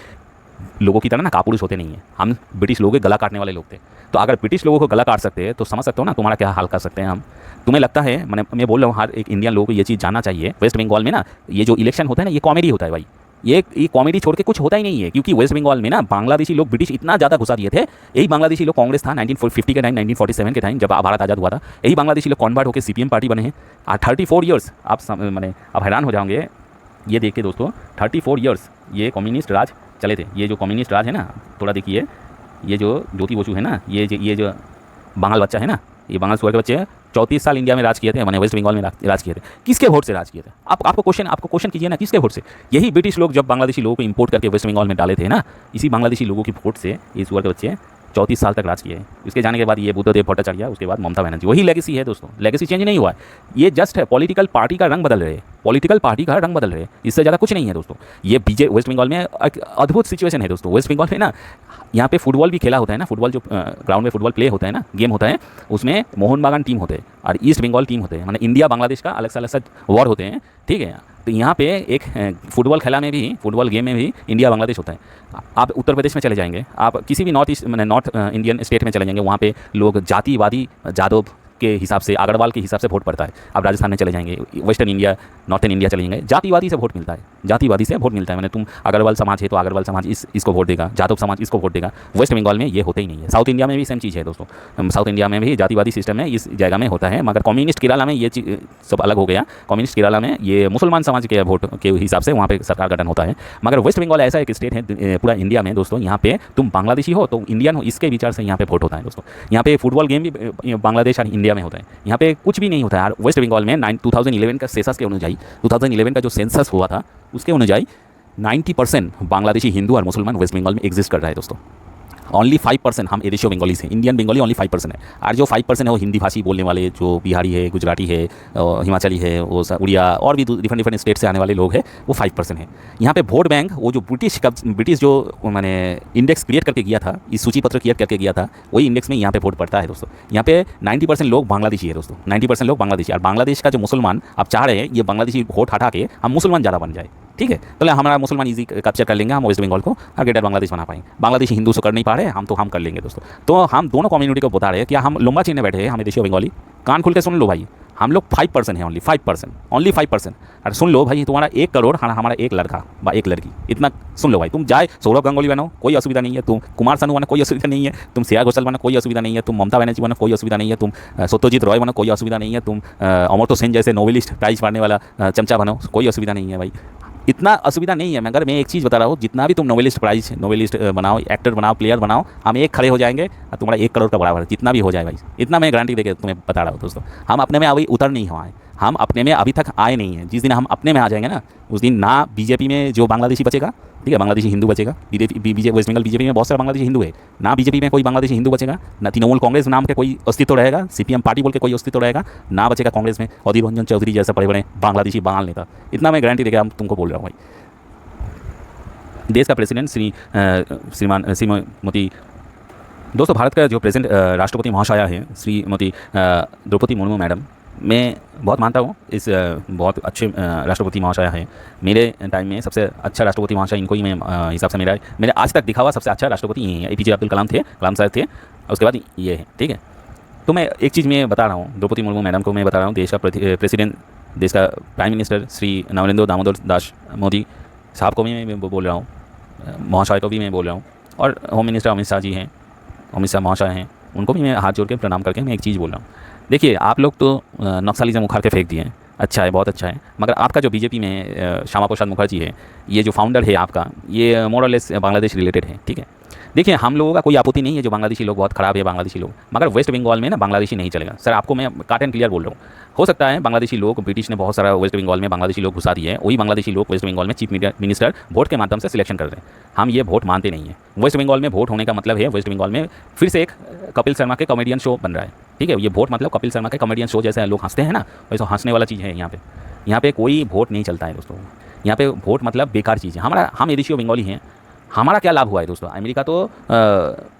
लोगों की तरह ना कापुरुष होते नहीं हैं, हम ब्रिटिश लोगों के गला काटने वाले लोग थे। तो अगर ब्रिटिश लोगों को गला काट सकते हैं तो समझ सकते हो ना तुम्हारा क्या हाल कर सकते हैं हम। तुम्हें लगता है, मैं बोल रहा हूँ हर एक इंडियन लोगों को ये चीज़ जानना चाहिए, वेस्ट बंगाल में ना ये जो इलेक्शन होता है ना, ये कॉमेडी होता है भाई, ये कॉमेडी छोड़ के कुछ होता ही नहीं है। क्योंकि वेस्ट बंगाल में ना बांग्लादेशी लोग ब्रिटिश इतना ज़्यादा घुसा दिए थे, यही बांग्लादेशी लोग कांग्रेस था 1950 के टाइम, 1947 के टाइम जब भारत आज़ाद हुआ था, यही बांग्लादेशी लोग कन्वर्ट होकर CPM पार्टी बने हैं। 34 ईयर्स आप हैरान हो जाओगे ये देख के दोस्तों, 34 ईयर्स ये कम्युनिस्ट राज चले थे। ये जो कम्युनिस्ट राज है ना, थोड़ा देखिए, ये जो ज्योति बसु है ना, ये जो बांग्ल बच्चा है ना, ये बांग्ल सुअर के बच्चे 34 साल इंडिया में राज किए थे, मैंने वेस्ट बंगाल में राज किए थे। किसके वोट से राज किए थे? आपको क्वेश्चन कीजिए ना, किसके वोट से? यही ब्रिटिश लोग जब बांग्लादेशी लोगों को इंपोर्ट करके वेस्ट बंगाल में डाले थे ना, इसी बांग्लादेशी लोगों की वोट से ये सुअर के बच्चे 34 साल तक राज किए हैं। उसके जाने के बाद ये बुद्धदेव भट्टाचार्य, उसके बाद ममता बनर्जी, वही लेगेसी है दोस्तों, लेगेसी चेंज नहीं हुआ है। ये जस्ट है पॉलिटिकल पार्टी का रंग बदल रहे हैं, पॉलिटिकल पार्टी का रंग बदल रहे हैं, इससे ज़्यादा कुछ नहीं है दोस्तों। ये वेस्ट बंगाल में एक अद्भुत सिचुएशन है दोस्तों। वेस्ट बंगाल में ना यहाँ पे फुटबॉल भी खेला होता है ना, फुटबॉल जो ग्राउंड में फुटबॉल प्ले होता है ना, गेम होता है, उसमें मोहन बागान टीम होते हैं और ईस्ट बंगाल टीम होते हैं, मतलब इंडिया बांग्लादेश का अलग से वॉर होते हैं, ठीक है। तो यहाँ पे एक फुटबॉल खेला में भी, फुटबॉल गेम में भी इंडिया बांग्लादेश होता है। आप उत्तर प्रदेश में चले जाएंगे, आप किसी भी नॉर्थ इंडियन स्टेट में चले जाएंगे, वहाँ पे लोग जातिवादी जादव के हिसाब से, अग्रवाल के हिसाब से वोट पड़ता है। आप राजस्थान में चले जाएंगे, वेस्टर्न इंडिया, नॉर्थन इंडिया चले जाएंगे, जातिवादी से वोट मिलता है, जातिवादी से वोट मिलता है। मैंने तुम अग्रवाल समाज है तो अग्रवाल समाज इसको वोट देगा, जादव समाज इसको वोट देगा। वेस्ट बंगाल में ये होते ही नहीं है। साउथ इंडिया में भी सेम चीज़ है दोस्तों, साउथ इंडिया में भी जातिवादी सिस्टम है, इस जगह में होता है। मगर कम्युनिस्ट केरला में ये चीज़ सब अलग हो गया। कम्युनिस्ट केरला में ये मुसलमान समाज के वोट के हिसाब से वहाँ पर सरकार गठन होता है। मगर वेस्ट बंगाल ऐसा एक स्टेट है पूरा इंडिया में दोस्तों, यहाँ पे तुम बांग्लादेशी हो तो इंडियन हो, इसके विचार से यहाँ पे वोट होता है दोस्तों। यहाँ पे फुटबॉल गेम भी बांग्लादेश और इंडिया में होता है, यहाँ पे कुछ भी नहीं होता है। वेस्ट बंगाल में 2011 का सेंसस के अनुसार, 2011 का जो सेंसस हुआ था उसके अनुसार 90% बांग्लादेशी हिंदू और मुसलमान वेस्ट बंगाल में एग्जिस्ट कर रहा है दोस्तों। ओनली 5% हम एदेशियो बंगालीज हैं, इंडियन बंगाली ओनली 5% है। और जो 5% है वो हिंदी भाषी बोलने वाले, जो बिहारी है, गुजराती है, हिमाचली है, वो उड़िया और भी डिफरेंट डिफरेंट स्टेट से आने वाले लोग हैं, वो 5% है। यहाँ पे वोट बैंक वो जो ब्रिटिश जो मैंने इंडेक्स क्रिएट करके गया था, इस सूची पत्र क्रिएट करके गया था, वही इंडेक्स में यहाँ पे वोट पड़ता है दोस्तों। यहाँ पे 90% लोग बांग्लादेशी है दोस्तों, 90% लोग बांग्लादेशी। और बांग्लादेश का जो मुसलमान आप चाह रहे हैं ये बांग्लादेशी वोट हटा के हम मुसलमान ज़्यादा बन जाए, ठीक है, तो हमारा मुसलमान इजी कैप्चर कर लेंगे हम वेस्ट बंगाल को और ग्रेटर बांग्लादेश बना पाएंगे। बांग्लादेशी हिंदू से कर नहीं पा रहे, हम कर लेंगे दोस्तों। तो हम दोनों कम्युनिटी को बता रहे हैं, क्या हम लंबा चीने बैठे हैं, हमें देशियो बंगाली कान खुल के सुन लो भाई, हम लोग 5% है, ओनली 5%। और सुन लो भाई, तुम्हारा 1 करोड़ हमारा एक लड़का व एक लड़की, इतना सुन लो भाई। तुम जाए सौरभ गंगोली बनो, कोई असुविधा नहीं है, तुम कुमार सानू बनो, कोई असुविधा नहीं है, तुम श्रेया घोषाल बनो, कोई असुविधा नहीं है, तुम ममता बनर्जी बनो, कोई असुविधा नहीं है, तुम सत्यजीत रॉय बनो, कोई असुविधा नहीं है, तुम अमर्त्य सेन जैसे नोवेलिस्ट प्राइज पाने वाला चमचा बनो, कोई असुविधा नहीं है भाई, इतना असुविधा नहीं है। मगर मैं एक चीज़ बता रहा हूँ, जितना भी तुम नोवेलिस्ट बनाओ, एक्टर बनाओ, प्लेयर बनाओ, हम एक खड़े हो जाएंगे और तुम्हारा 1 करोड़ का बराबर है, जितना भी हो जाए भाई, इतना मैं गारंटी देके तुम्हें बता रहा हूँ दोस्तों। हम अपने में अभी उतर नहीं हुआ है, हम अपने में अभी तक आए नहीं हैं। जिस दिन हम अपने में आ जाएंगे ना, उस दिन ना बीजेपी में जो बांग्लादेशी बचेगा, ठीक है, बांग्लादेशी हिंदू बचेगा, वेस्ट बंगाल बीजेपी में बहुत सारे बांग्लादेशी हिंदू है, ना बीजेपी में कोई बांग्लादेशी हिंदू बचेगा, ना तृणमूल कांग्रेस नाम के कोई अस्तित्व रहेगा, सीपीएम पार्टी बोल के कोई अस्तित्व रहेगा, ना बचेगा कांग्रेस में अधीर रंजन चौधरी जैसे बड़े बड़े बांग्लादेशी बांग्ल नेता। इतना मैं गारंटी देकर तुमको बोल रहा हूँ भाई। देश का प्रेसिडेंट श्रीमती दोस्तों, भारत का जो प्रेजेंट राष्ट्रपति महाशया है श्रीमती द्रौपदी मुर्मू मैडम, मैं बहुत मानता हूँ इस बहुत अच्छे राष्ट्रपति महाशया है। मेरे टाइम में सबसे अच्छा राष्ट्रपति महाशय इनको ही मैं हिसाब से मेरे आज तक दिखा हुआ सबसे अच्छा राष्ट्रपति यही है। APJ अब्दुल कलाम साहब थे, उसके बाद ये है, ठीक है। तो मैं एक चीज़ मैं बता रहा हूँ, द्रौपदी मुर्मू मैडम को मैं बता रहा हूँ, देश का प्रेसिडेंट, देश का प्राइम मिनिस्टर श्री नरेंद्र दामोदर दास मोदी साहब को भी मैं बोल रहा हूँ, महाशय को भी मैं बोल रहा हूँ, और होम मिनिस्टर अमित शाह जी हैं, अमित शाह महाशय हैं, उनको भी मैं हाथ जोड़ के प्रणाम करके मैं एक चीज़ बोल रहा हूँ। देखिए, आप लोग तो नक्सलिज्म उखाड़ के फेंक दिए हैं, अच्छा है, बहुत अच्छा है, मगर आपका जो बीजेपी में श्यामा प्रसाद मुखर्जी है, ये जो फाउंडर है आपका, ये मोर और लेस बांग्लादेश रिलेटेड है, ठीक है। देखिए, हम लोगों का कोई आपत्ति नहीं है जो बांग्लादेशी लोग बहुत ख़राब है बांग्लादेशी लोग, मगर वेस्ट बंगाल में ना बांग्लादेशी नहीं चलेगा सर। आपको मैं काट एंड क्लियर बोल रहा हूँ। हो सकता है बांग्लादेशी लोग, ब्रिटिश ने बहुत सारा वेस्ट बंगाल में बांग्लादेशी लोग घुसा दिए हैं, वही बांग्लादेशी लोग वेस्ट बंगाल में चीफ मिनिस्टर वोट के माध्यम से सिलेक्शन कर रहे हैं। हम ये वोट मानते नहीं हैं। वेस्ट बंगाल में वोट होने का मतलब है, वेस्ट बंगाल में फिर से एक कपिल शर्मा के कॉमेडियन शो बन रहा है, ठीक है। ये वोट मतलब कपिल शर्मा के कॉमेडियन शो जैसे लोग हंसते हैं ना, वैसे हंसने वाला चीज़ है यहाँ पे कोई वोट नहीं चलता है दोस्तों। यहाँ पे वोट मतलब बेकार चीज़ है। हम एदेशियो बंगाली हैं, हमारा क्या लाभ हुआ है दोस्तों?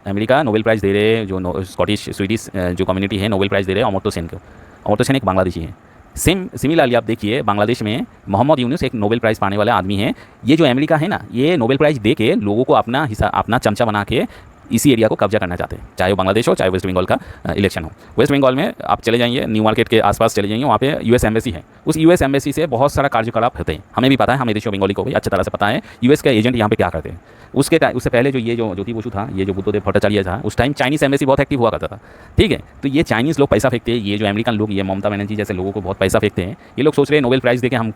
अमेरिका नोबेल प्राइज़ दे रहे हैं, जो स्वीडिश जो कम्युनिटी है नोबेल प्राइज़ दे रहे हैं अमर्त्य सेन को। अमर्त्य सेन एक बांग्लादेशी है। सिमिलरली आप देखिए, बांग्लादेश में मोहम्मद यूनुस एक नोबेल प्राइज़ पाने वाला आदमी है। ये जो अमेरिका है ना, ये नोबेल प्राइज़ दे के लोगों को अपना चमचा बना के इसी एरिया को कब्जा करना चाहते हैं, चाहे वो बांग्लादेश हो, चाहे वेस्ट बंगाल का इलेक्शन हो। वेस्ट बंगाल में आप चले जाइए, न्यू मार्केट के आसपास चले जाइए, वहाँ पे यूएस एम्बेसी है। उस यूएस एम्बेसी से बहुत सारा कार्यकलाप होते हैं, हमें भी पता है, हमें देशियों बंगाली को भी अच्छी तरह से पता है यूएस के एजेंट यहाँ पे क्या करते हैं। उससे पहले जो ज्योति बसु था, ये जो बुद्धदेव भट्टाचार्य था, उस टाइम चाइनीज़ एम्बेसी बहुत एक्टिव हुआ करता था, ठीक है। तो ये चाइनीज़ लोग पैसा फेंकते हैं, ये जो अमेरिकन लोग, ये ममता बनर्जी जैसे लोगों को बहुत पैसा फेंकते हैं। ये लोग सोच रहे हैं नोबेल प्राइज़ देके हम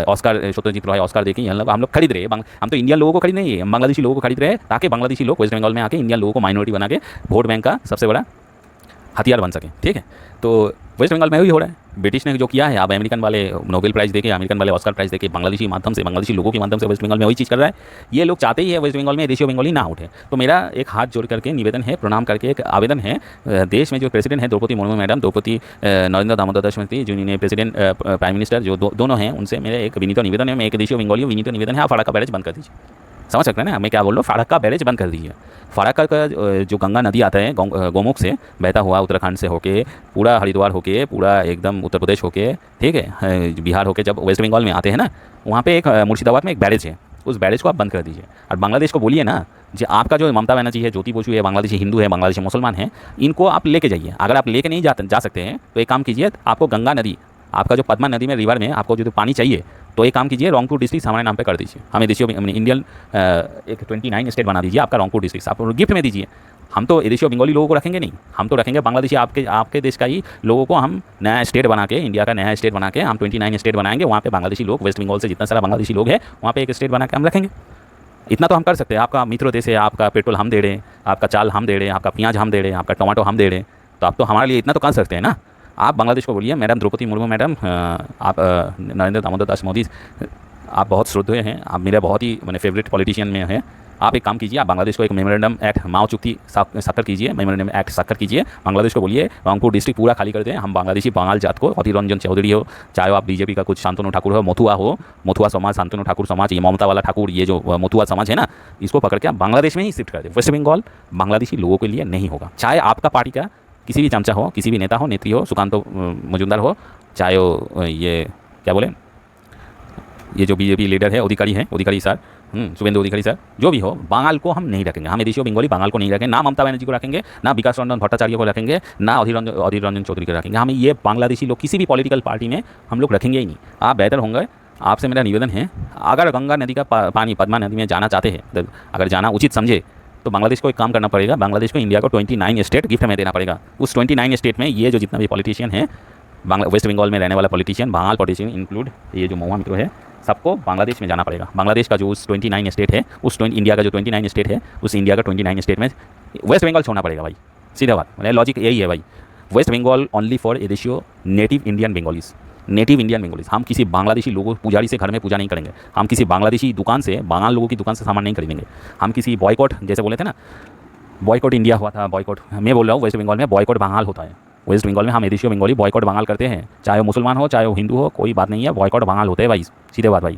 ऑस्कर, सत्यजीत रॉय ऑस्कर देके हम लोग खरीद रहे हैं। हम तो इंडियन लोगों को खरीद नहीं है, हम बांग्लादेशी लोगों को खरीद रहे हैं, ताकि बांग्लादेशी लोग वेस्ट बंगाल में आके इंडियन लोगों को माइनॉरिटी बना के वोट बैंक का सबसे बड़ा हथियार बन सके, ठीक है। तो वेस्ट बंगाल में वही हो रहा है। ब्रिटिश ने जो किया है, अब अमेरिकन वाले नोबेल प्राइज़ देके, अमेरिकन वाले ऑस्कर प्राइज़ देके बांग्लादेशी माध्यम से, बांग्लादेशी लोगों के माध्यम से वेस्ट बंगाल में वही चीज़ कर रहा है। ये लोग चाहते ही है वेस्ट बंगाल में देशियों बंगाली ना उठे। तो मेरा एक हाथ जोड़ करके निवेदन है, प्रणाम करके एक आवेदन है, देश में जो प्रेसिडेंट है द्रौपदी मुर्मू मैडम, द्रौपदी नरेंद्र दामोदर दास मोदी, जिन्होंने प्रेसिडेंट प्राइम मिनिस्टर जो दोनों हैं, उनसे मेरे एक विनीत निवेदन है, मैं एक देशियों बंगाली विनीत निवेदन है, आप फराक्का बैरेज बंद कर दीजिए। समझ सकते हैं ना मैं क्या बोल रहा हूँ? फराक्का बैरेज बंद कर दीजिए। फराक्का का जो गंगा नदी आता है गोमुख से बहता हुआ, उत्तराखंड से होके, पूरा हरिद्वार होके, पूरा एकदम उत्तर प्रदेश होके, ठीक है, बिहार होके, जब वेस्ट बंगाल में आते हैं ना, वहाँ पे एक मुर्शिदाबाद में एक बैरेज है, उस बैरेज को आप बंद कर दीजिए। और बांग्लादेश को बोलिए ना, जो आपका जो ममता बनर्जी है, ज्योति बसु है, बांग्लादेशी हिंदू है, बांग्लादेशी मुसलमान है, इनको आप लेके जाइए। अगर आप लेके नहीं जा सकते हैं तो एक काम कीजिए, आपको गंगा नदी, आपका जो पद्मा नदी में रिवर में आपको जो पानी चाहिए, तो एक काम कीजिए, रॉन्गपुर डिस्ट्रिक्ट हमारे नाम पे कर दीजिए। हमें देशियों इंडियन एक 29 स्टेट बना दीजिए, आपका रॉन्गपुर डिस्ट्रिक्ट आप गिफ्ट में दीजिए। हम तो देशियों बंगाली लोगों को रखेंगे नहीं, हम तो रखेंगे बांग्लादेशी, आपके देश का ही लोगों को हम नया स्टेट बना के, इंडिया का नया स्टेट बना के हम 29 स्टेट बनाएंगे। वहाँ पे बांग्लादेशी लोग, वेस्ट बंगाल से जितना सारा बांग्लादेशी लोग हैं, वहाँ पे एक स्टेट बना के हम रखेंगे। इतना तो हम कर सकते हैं। आपका मित्र देश है, आपका पेट्रोल हम दे रहे हैं, आपका चाल हम दे रहे हैं, आपका प्याज हम दे रहे हैं, आपका टमाटो हम दे रहे हैं, तो आप तो हमारे लिए इतना तो कर सकते हैं ना। आप बांग्लादेश को बोलिए, मैडम द्रौपदी मुर्मू मैडम, आप नरेंद्र दामोदर दास मोदी, आप बहुत श्रद्धेय हैं, आप मेरा बहुत ही मैंने फेवरेट पॉलिटिशियन में है, आप एक काम कीजिए, आप बांग्लादेश को एक मेमोरेंडम एक्ट माओ चुक्ति स्वाक्षर कीजिए, मेमोरेंडम एक्ट स्वाक्षर कीजिए, बांग्लादेश को बोलिए रंगपुर डिस्ट्रिक्ट पूरा खाली कर दें, हम बांग्लादेशी बांगाल जात को, अधीर रंजन चौधरी हो, चाहे आप बीजेपी का कुछ शांतनु ठाकुर हो, मथुआ समाज, शांतनु ठाकुर समाज, ये ममता वाला ठाकुर, ये जो मथुआ समाज है ना, इसको पकड़ के आप बांग्लादेश में ही शिफ्ट कर दें। वेस्ट बंगाल बांग्लादेशी लोगों के लिए नहीं होगा, चाहे आपका पार्टी का किसी भी चमचा हो, किसी भी नेता हो, नेत्री हो, सुकांत मजुमदार हो, चाहे वो ये क्या बोले, ये जो बीजेपी लीडर है अधिकारी सर, शुभेंदु अधिकारी सर, जो भी हो, बंगाल को हम नहीं रखेंगे, हम एदेशियो बंगाली बंगाल को नहीं रखेंगे, ना ममता बनर्जी को रखेंगे, ना विकास रंजन भट्टाचार्य को रखेंगे, ना अधीर रंजन चौधरी को रखेंगे। हमें ये बांग्लादेशी लोग किसी भी पॉलिटिकल पार्टी में हम लोग रखेंगे ही नहीं। आप बेहतर होंगे, आपसे मेरा निवेदन है, अगर गंगा नदी का पानी पद्मा नदी में जाना चाहते हैं, अगर जाना उचित समझे, तो बांग्लादेश को एक काम करना पड़ेगा, बांग्लादेश को इंडिया को 29 स्टेट गिफ्ट में देना पड़ेगा। उस 29 स्टेट में ये जो जितना भी पॉलिटिशियन है, वेस्ट बंगाल में रहने वाला पॉलिटिशियन, बंगाल पॉलिटिशियन इंक्लूड, ये जो महुआ मित्र है, सबको बांग्लादेश में जाना पड़ेगा। बांग्लादेश का जो उस 29 स्टेट है, उस इंडिया का जो 29 स्टेट है, उस इंडिया का 29 स्टेट में वेस्ट बंगाल छोड़ना पड़ेगा भाई, सीधा बात, मतलब लॉजिक यही है भाई। वेस्ट बंगाल ओनली फॉर एदेशियो native Indian Bengalis, native Indian Bengalis. हम किसी बांग्लादेशी लोगों पुजारी से घर में पूजा नहीं करेंगे, हम किसी बांग्लादेशी दुकान से, बांगाल लोगों की दुकान से सामान नहीं खरीदेंगे, हम किसी बॉयकॉट, जैसे बोले थे ना बॉयकॉट इंडिया हुआ था, बॉयकॉट मैं बोल रहा हूँ, वेस्ट बंगाल में बॉयकॉट बंगाल होता है। वेस्ट बंगाल में हम एदेशियो बंगाली बॉयकॉट बंगाल करते हैं, चाहे वो मुसलमान हो, चाहे वो हिंदू हो, कोई बात नहीं है, बॉयकॉट बंगाल होते हैं भाई, सीधे बात भाई।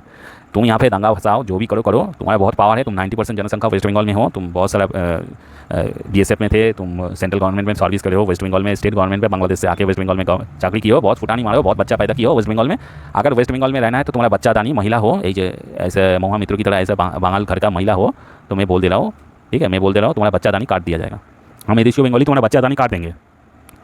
तुम यहाँ पे दंगा फसाओ, जो भी करो, तुम्हारा बहुत पावर है, तुम 90% जनसंख्या वेस्ट बंगाल में हो, तुम बहुत सारा BSF में थे, तुम सेंट्रल गवर्नमेंट में सर्विस करे हो, वेस्ट बंगाल में स्टेट गवर्नमेंट में बांग्लादेश से आके वेस्ट बंगाल में चाकरी की हो, बहुत फुटानी मारो, बहुत बच्चा पैदा किया हो वेस्ट बंगाल में। अगर वेस्ट बंगाल में रहना है तो तुम्हारा बच्चा दानी महिला हो, ऐसे महुआ मित्रों की तरह ऐसे बंगाल घर का महिला हो, तो मैं बोल दे रहा हूँ, ठीक है, मैं बोल दे रहा हूँ, तुम्हारा बच्चा दानी काट दिया जाएगा। हम एदेशियो बंगाली तुम्हारा बच्चा दानी काट देंगे,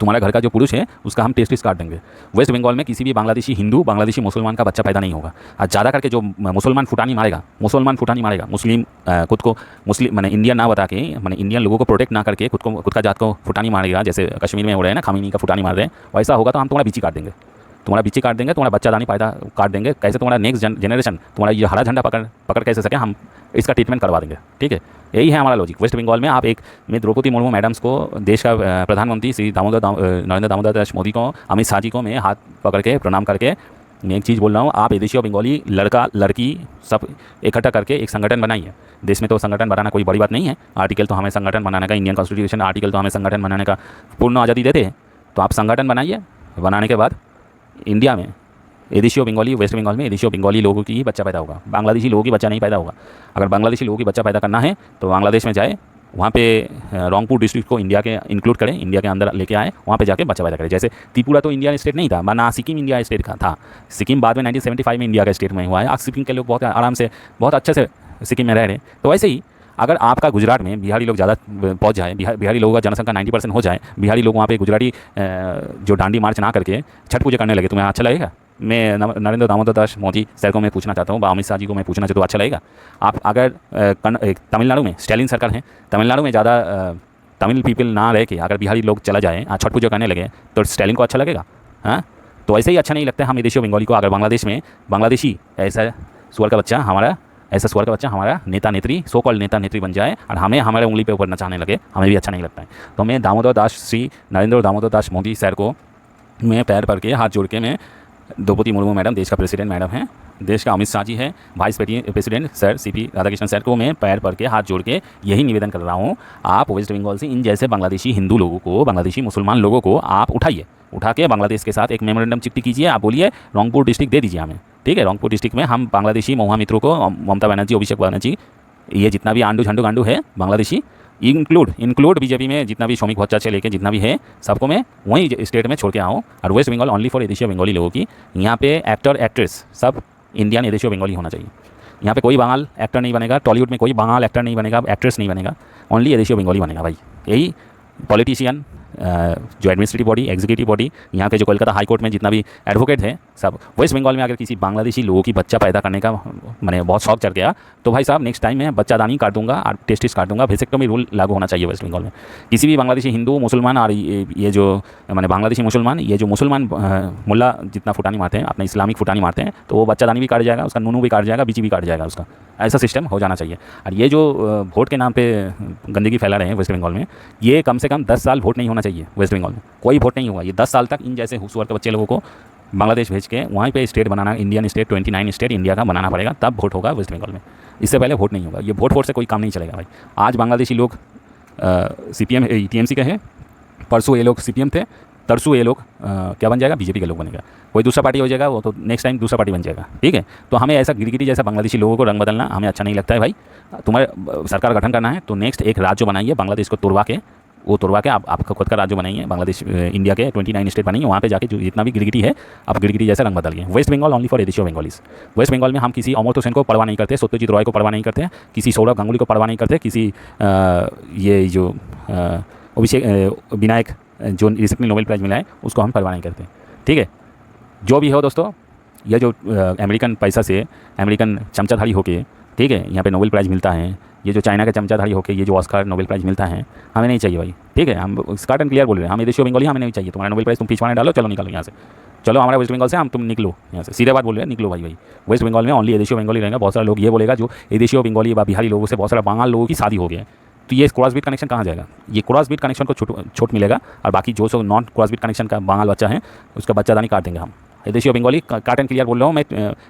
तुम्हारा घर का जो पुरुष है उसका हम टेस्टिस काट देंगे। वेस्ट बंगाल में किसी भी बांग्लादेशी हिंदू, बांग्लादेशी मुसलमान का बच्चा पैदा नहीं होगा। और ज़्यादा करके जो मुसलमान फुटानी मारेगा, मुस्लिम खुद को मुस्लिम मैंने इंडियन ना बता के, मैंने इंडियन लोगों को प्रोटेक्ट ना करके खुद का जात को फुटानी मारेगा, जैसे कश्मीर में हो रहे हैं ना, खामिनी का फुटानी मार रहे हैं, वैसा होगा तो हम तुम्हारा बीची काट देंगे, तुम्हारा बच्चा दानी पैदा काट देंगे। कैसे तुम्हारा नेक्स्ट जनरेशन तुम्हारा ये हरा झंडा पकड़ कैसे सके, हम इसका ट्रीटमेंट करवा देंगे, ठीक है। यही है हमारा लॉजिक। वेस्ट बंगाल में आप मैं द्रौपदी मुर्मू मैडम्स को, देश का प्रधानमंत्री श्री नरेंद्र दामोदर दास मोदी को, अमित शाह जी को मैं हाथ पकड़ के प्रणाम करके मैं एक चीज़ बोल रहा हूँ, आप एदेशियो बंगाली लड़का लड़की सब इकट्ठा करके एक संगठन बनाइए। देश में तो संगठन बनाना कोई बड़ी बात नहीं है, आर्टिकल तो हमें संगठन बनाने का, इंडियन कॉन्स्टिट्यूशन आर्टिकल तो हमें संगठन बनाने का पूर्ण आज़ादी देते हैं। तो आप संगठन बनाइए, बनाने के बाद इंडिया में एदेशियो बंगाली, वेस्ट बंगाल में एदेशियो बंगाली लोगों की ही बच्चा पैदा होगा, बांग्लादेशी लोगों की बच्चा नहीं पैदा होगा। अगर बांग्लादेशी लोगों की बच्चा पैदा करना है तो बांग्लादेश में जाए, वहाँ पे रंगपुर डिस्ट्रिक्ट को इंडिया के इंक्लूड करें, इंडिया के अंदर लेके आए, वहाँ पे जाके बच्चा पैदा करें। जैसे त्रिपुरा तो इंडिया स्टेट नहीं था, ना सिक्किम इंडिया स्टेट का था, सिक्किम बाद में 1975 में इंडिया का स्टेट में हुआ है। आज सिक्किम के लोग बहुत आराम से, बहुत अच्छे से सिक्किम में रह रहे हैं। तो वैसे ही अगर आपका गुजरात में बिहारी लोग ज़्यादा पहुँच जाए, बिहारी लोगों का जनसंख्या 90% हो जाए, बिहारी लोग वहाँ पे गुजराती जो डांडी मार्च ना करके छठ पूजा करने लगे, तुम्हें अच्छा लगेगा? मैं नरेंद्र दामोदर दास मोदी सर को मैं पूछना चाहता हूँ, अमित शाह जी को मैं पूछना चाहता हूँ, अच्छा लगेगा? आप अगर तमिलनाडु में स्टैलिन सरकार है, तमिलनाडु में ज़्यादा तमिल पीपल ना रह के अगर बिहारी लोग चला जाए, छठ पूजा करने लगे, तो स्टैलिन को अच्छा लगेगा? हाँ, तो ऐसे ही अच्छा नहीं लगता है हम एदेशियो बंगाली को। अगर बांग्लादेश में बांग्लादेशी ऐसा सुअर का बच्चा हमारा नेता नेत्री, सो कॉल्ड नेता नेत्री बन जाए और हमें हमारे उंगली पे ऊपर नचाने लगे, हमें भी अच्छा नहीं लगता है। तो मैं नरेंद्र दामोदर दास मोदी सर को मैं पैर पड़ के हाथ जोड़ के, मैं द्रौपदी मुर्मू मैडम देश का प्रेसिडेंट मैडम हैं, देश का अमित शाह जी है, vice president sir CP Radhakrishnan sir को मैं पैर पड़ के हाथ जोड़ के यही निवेदन कर रहा हूँ, आप वेस्ट बंगाल से इन जैसे बांग्लादेशी हिंदू लोगों को, बांग्लादेशी मुसलमान लोगों को आप उठा के बांग्लादेश के साथ एक मेमोरेंडम चिट्ठी कीजिए। आप बोलिए रंगपुर डिस्ट्रिक्ट दे दीजिए हमें, ठीक है। रंगपुर डिस्ट्रिक्ट में हम बांग्लादेशी महुआ मित्रों को, ममता बनर्जी, अभिषेक बनर्जी, ये जितना भी आंडू झंडू गांडू है बांग्लादेशी, इंक्लूड बीजेपी में जितना भी श्रमिक भट्टाचार्य से लेके जितना भी है, सबको मैं वहीं स्टेट में छोड़ के आऊँ। और वेस्ट बंगाल ओनली फॉर एदेशियो बंगाली लोगों की, यहाँ पे एक्टर एक्ट्रेस सब इंडियन एदेशियो बंगाली होना चाहिए। यहाँ पे कोई बंगाल एक्टर नहीं बनेगा, टॉलीवुड में कोई बंगाल एक्टर नहीं बनेगा, एक्ट्रेस नहीं बनेगा, ओनली एदेशियो बंगाली बनेगा भाई। यही पॉलिटिशियन, जो एडमिनिस्ट्रेटिव बॉडी, एग्जीक्यूटिव बॉडी, यहाँ के जो कोलकाता हाई कोर्ट में जितना भी एडवोकेट है, सब वेस्ट बंगाल में अगर किसी बांग्लादेशी लोगों की बच्चा पैदा करने का मैंने बहुत शौक चढ़ गया, तो भाई साहब नेक्स्ट टाइम मैं बच्चा दानी काट दूंगा और टेस्टिस काट दूंगा। वेसेक्टोमी रूल लागू होना चाहिए वेस्ट बंगाल में। किसी भी बांग्लादेशी हिंदू, मुसलमान और ये जो मैंने बांग्लादेशी मुसलमान, ये जो मुसलमान मुल्ला जितना फुटानी मारते हैं, अपने इस्लामिक फुटानी मारते हैं, तो वो बच्चा दानी भी काट जाएगा, उसका नूनू भी काट जाएगा, बीची भी काट जाएगा उसका। ऐसा सिस्टम हो जाना चाहिए। और ये जो वोट के नाम पे गंदगी फैला रहे हैं वेस्ट बंगाल में, ये कम से कम 10 साल वोट नहीं होना चाहिए वेस्ट बंगाल में, कोई वोट नहीं हुआ। ये 10 साल तक इन जैसे हुसूर के बच्चे लोगों को बांग्लादेश भेज के वहीं पे स्टेट बनाना, इंडियन स्टेट 29 स्टेट इंडिया का बनाना पड़ेगा, तब वोट होगा वेस्ट बंगाल में। इससे पहले वोट नहीं होगा। ये वोट से कोई काम नहीं चलेगा भाई। आज बांग्लादेशी लोग CPM TMC के हैं, परसों ये लोग CPM थे, तरसों ये लोग क्या बन जाएगा, बीजेपी के लोग बनेगा। कोई दूसरा पार्टी हो जाएगा, वो तो नेक्स्ट टाइम दूसरा पार्टी बन जाएगा। ठीक है, तो हमें ऐसा गिरगिटी जैसा बांग्लादेशी लोगों को रंग बदलना हमें अच्छा नहीं लगता है भाई। तुम्हारे सरकार गठन करना है तो नेक्स्ट एक राज्य बनाइए, बांग्लादेश को तोड़वा के आपका खुद का राज्य बनाइए। बांग्लादेश इंडिया के 29 स्टेट बनाइए, वहाँ पे जाके जो जितना भी गिरगिटी है आप गिरगिटी जैसा रंग बदलिए। वेस्ट बंगाल ओनली फॉर एदेशियो बंगालीज। वेस्ट बंगाल में हम किसी अमर्त्य सेन को परवाह नहीं करते, सत्यजीत रॉय को परवाह नहीं करते, किसी सौरभ गांगुली को परवाह नहीं करते, किसी ये जो विनायक जो रिसेंटली नोबेल प्राइज़ मिला है उसको हम परवाह नहीं करते। ठीक है, जो भी हो दोस्तों, ये जो अमेरिकन पैसा से अमेरिकन चमचाधारी होके, ठीक है, यहाँ पे नोबेल प्राइज़ मिलता है, ये जो चाइना का चमचाधारी होके ये जो ऑस्कर नोबेल प्राइज़ मिलता है, हमें नहीं चाहिए भाई। ठीक है, हम स्कार्ट एंड क्लियर बोल रहे हैं, हम एदेशियो बंगाली हमें नहीं चाहिए। तुम्हारा नोबेल प्राइज़ तुम पिछवाने डालो, चलो निकालो यहाँ से, चलो हमारा वेस्ट बंगाल से हम तुम निकलो यहाँ से, सीधे बात बोल रहे हैं, निकलो भाई। वेस्ट बंगाल में ओनली एदेशियो बंगाली रहेगा। बहुत सारे लोग ये बोलेगा जो एदेशियो बंगाली व बिहारी लोगों से बहुत सारा बंगाल लोगों की शादी हो गया है, तो ये क्रॉस बीट कनेक्शन कहाँ जाएगा? ये क्रॉस बीट कनेक्शन को छूट मिलेगा, और बाकी जो सो नॉन क्रॉस बीट कनेक्शन का बंगाल बच्चा है उसका बच्चादानी काट देंगे हम। एदेशियो बंगाली काट एंड क्लियर बोल रहा हूँ मैं,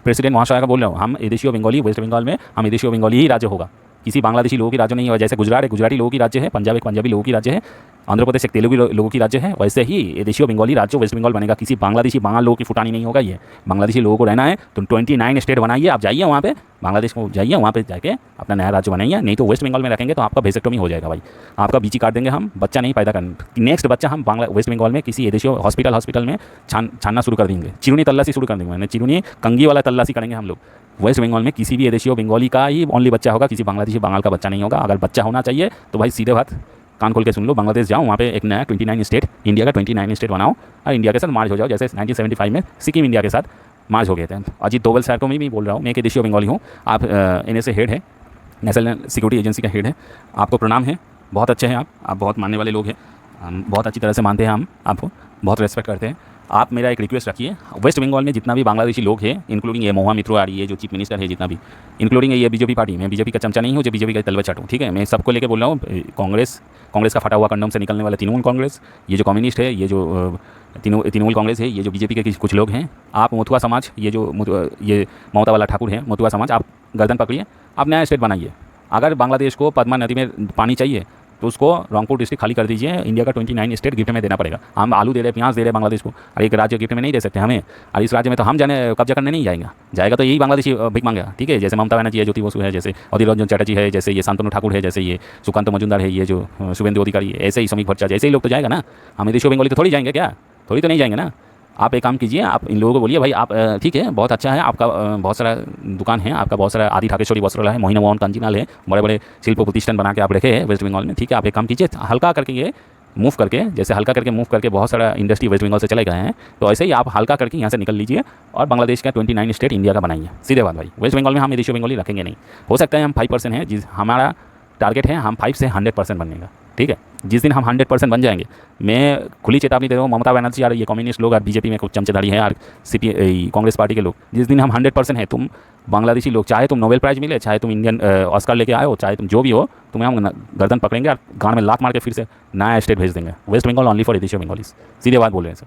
प्रेसिडेंट महाशय का बोल रहा हूँ। हम एदेशियो बंगाली, वेस्ट बंगाल में हम एदेशियो बंगाली ही राज्य होगा, किसी बांग्लादेशी लोगों की राज्य नहीं होगा। जैसे गुजरात एक गुजराती लोगों की राज्य है, पंजाब एक पंजाबी लोगों की राज्य है, आंध्र प्रदेश एक तेलुगु लोगों की राज्य है, वैसे ही एदेशियो बंगाली राज्य वेस्ट बंगाल बनेगा। किसी बांग्लादेशी बांग्ल लोगों की फुटानी नहीं होगा। ये बांग्लादेशी लोगों को रहना है तो 29 स्टेट बनाइए, आप जाइए वहाँ पे, बांग्लादेश को जाइए, वहाँ पे जाके अपना नया राज्य बनाइए। नहीं तो वेस्ट बंगाल में रखेंगे तो आपका वेसेक्टोमी हो जाएगा भाई, आपका बीची काट देंगे हम, बच्चा नहीं पैदा करेंगे। नेक्स्ट बच्चा हम वेस्ट बंगाल में किसी एदेशियो हॉस्पिटल में छानना शुरू कर देंगे, चिरुनी तल्लासी शुरू कर देंगे, मैंने चिरुनी कंगी वाला तल्लासी करेंगे हम लोग। वेस्ट बंगाल में किसी भी एदेशियो बंगाली का ही ओनली बच्चा होगा, किसी बांग्लादेशी बंगाल का बच्चा नहीं होगा। अगर बच्चा होना चाहिए तो भाई सीधे बात कान खोल के सुन लो, बांग्लादेश जाओ, वहाँ पे एक नया 29 स्टेट, इंडिया का 29 स्टेट बनाओ और इंडिया के साथ मार्च हो जाओ, जैसे 1975 में सिक्किम इंडिया के साथ मार्च हो गए थे। अजीत डोवल सर को मैं भी बोल रहा हूँ, मैं एक एदेशियो बंगाली हूँ, आप NSA हेड है, नेशनल सिक्योरिटी एजेंसी का हेड है, आपको प्रणाम है, बहुत अच्छे हैं आप बहुत मानने वाले लोग हैं, हम बहुत अच्छी तरह से मानते हैं, हम आपको बहुत रेस्पेक्ट करते हैं। आप मेरा एक रिक्वेस्ट रखिए, वेस्ट बंगाल में जितना भी बांग्लादेशी लोग हैं, इंक्लूडिंग ये महुआ मित्रो ये जो चीफ मिनिस्टर है, जितना भी इंक्लूडिंग ये बीजेपी पार्टी, मैं बीजेपी का चमचा नहीं हूँ जो बीजेपी का तलवा चाटूँ। ठीक है, मैं सबको लेके बोल रहा हूँ, कांग्रेस का फटा हुआ कंडोम से निकलने वाला तृणमूल कांग्रेस, ये जो कम्युनिस्ट है, ये जो तृणमूल कांग्रेस है, ये जो बीजेपी के कुछ लोग हैं, आप मुथुआ समाज, ये ममता वाला ठाकुर है, मुथुआ समाज, आप गर्दन पकड़िए, आप नया स्टेट बनाइए। अगर बांग्लादेश को पद्मा नदी में पानी चाहिए तो उसको रॉन्गपुर डिस्ट्रिक्ट खाली कर दीजिए, इंडिया का 29 स्टेट गिफ्ट में देना पड़ेगा। हम आलू दे रहे, प्याज दे रहे बांग्लादेश को, और एक राज्य गिफ्ट में नहीं दे सकते हमें, और इस राज्य में तो हम कब्जा करने नहीं जाएगा तो यही बांग्लादेशी भीख मांगेगा। ठीक है, जैसे ममता बनर्जी है, ज्योति बसु है, जैसे अधीर रंजन चटर्जी है, जैसे ये शांतनु ठाकुर है, जैसे ये सुकांत मजुमदार है, ये जो शुभेंदु अधिकारी है, ऐसे ही समीक भट्टाचार्य, ऐसे ही लोग तो जाएगा ना। हम एदेशियो बंगाली तो थोड़ी जाएंगे क्या? थोड़ी तो नहीं जाएंगे ना। आप एक काम कीजिए, आप इन लोगों को बोलिए भाई आप ठीक है, बहुत अच्छा है आपका, बहुत सारा दुकान है आपका, बहुत सारा आदि ठाकेश्वरी वस्त्रालय है, मोहिनी मोहन कांजीलाल है, बड़े बड़े शिल्प प्रतिष्ठान बना के आप रखे हैं वेस्ट बंगाल में। ठीक है, आप एक काम कीजिए, हल्का करके ये मूव करके, जैसे हल्का करके मूव करके बहुत सारा इंडस्ट्री वेस्ट बंगाल से चले गए हैं, तो ऐसे ही आप हल्का करके यहाँ से निकल लीजिए और बांग्लादेश का 29 स्टेट इंडिया का बनाइए। सीधे बात भाई, वेस्ट बंगाल में हम एदेशियो बंगाली रखेंगे नहीं। हो सकता है हम 5% हैं, जिस हमारा टारगेट है, हम 5 से 100% बनने का। ठीक है, जिस दिन हम 100% बन जाएंगे, मैं खुली चेतावनी दे रहा हूँ, ममता बनर्जी और ये कम्युनिस्ट लोग और बीजेपी में कुछ चमचेदारी है और कांग्रेस पार्टी के लोग, जिस दिन हम 100% है, तुम बांग्लादेशी लोग, चाहे तुम नोबेल प्राइज़ मिले, चाहे तुम इंडियन ऑस्कर लेके आए हो, चाहे तुम जो भी हो, तुम्हें हम गर्दन पकड़ेंगे और गांड में लात मार के फिर से नया स्टेट भेज देंगे। वेस्ट बंगाल ओनली फॉर एदेशियो बंगालीज। सीधे बात बोल रहे हैं सर।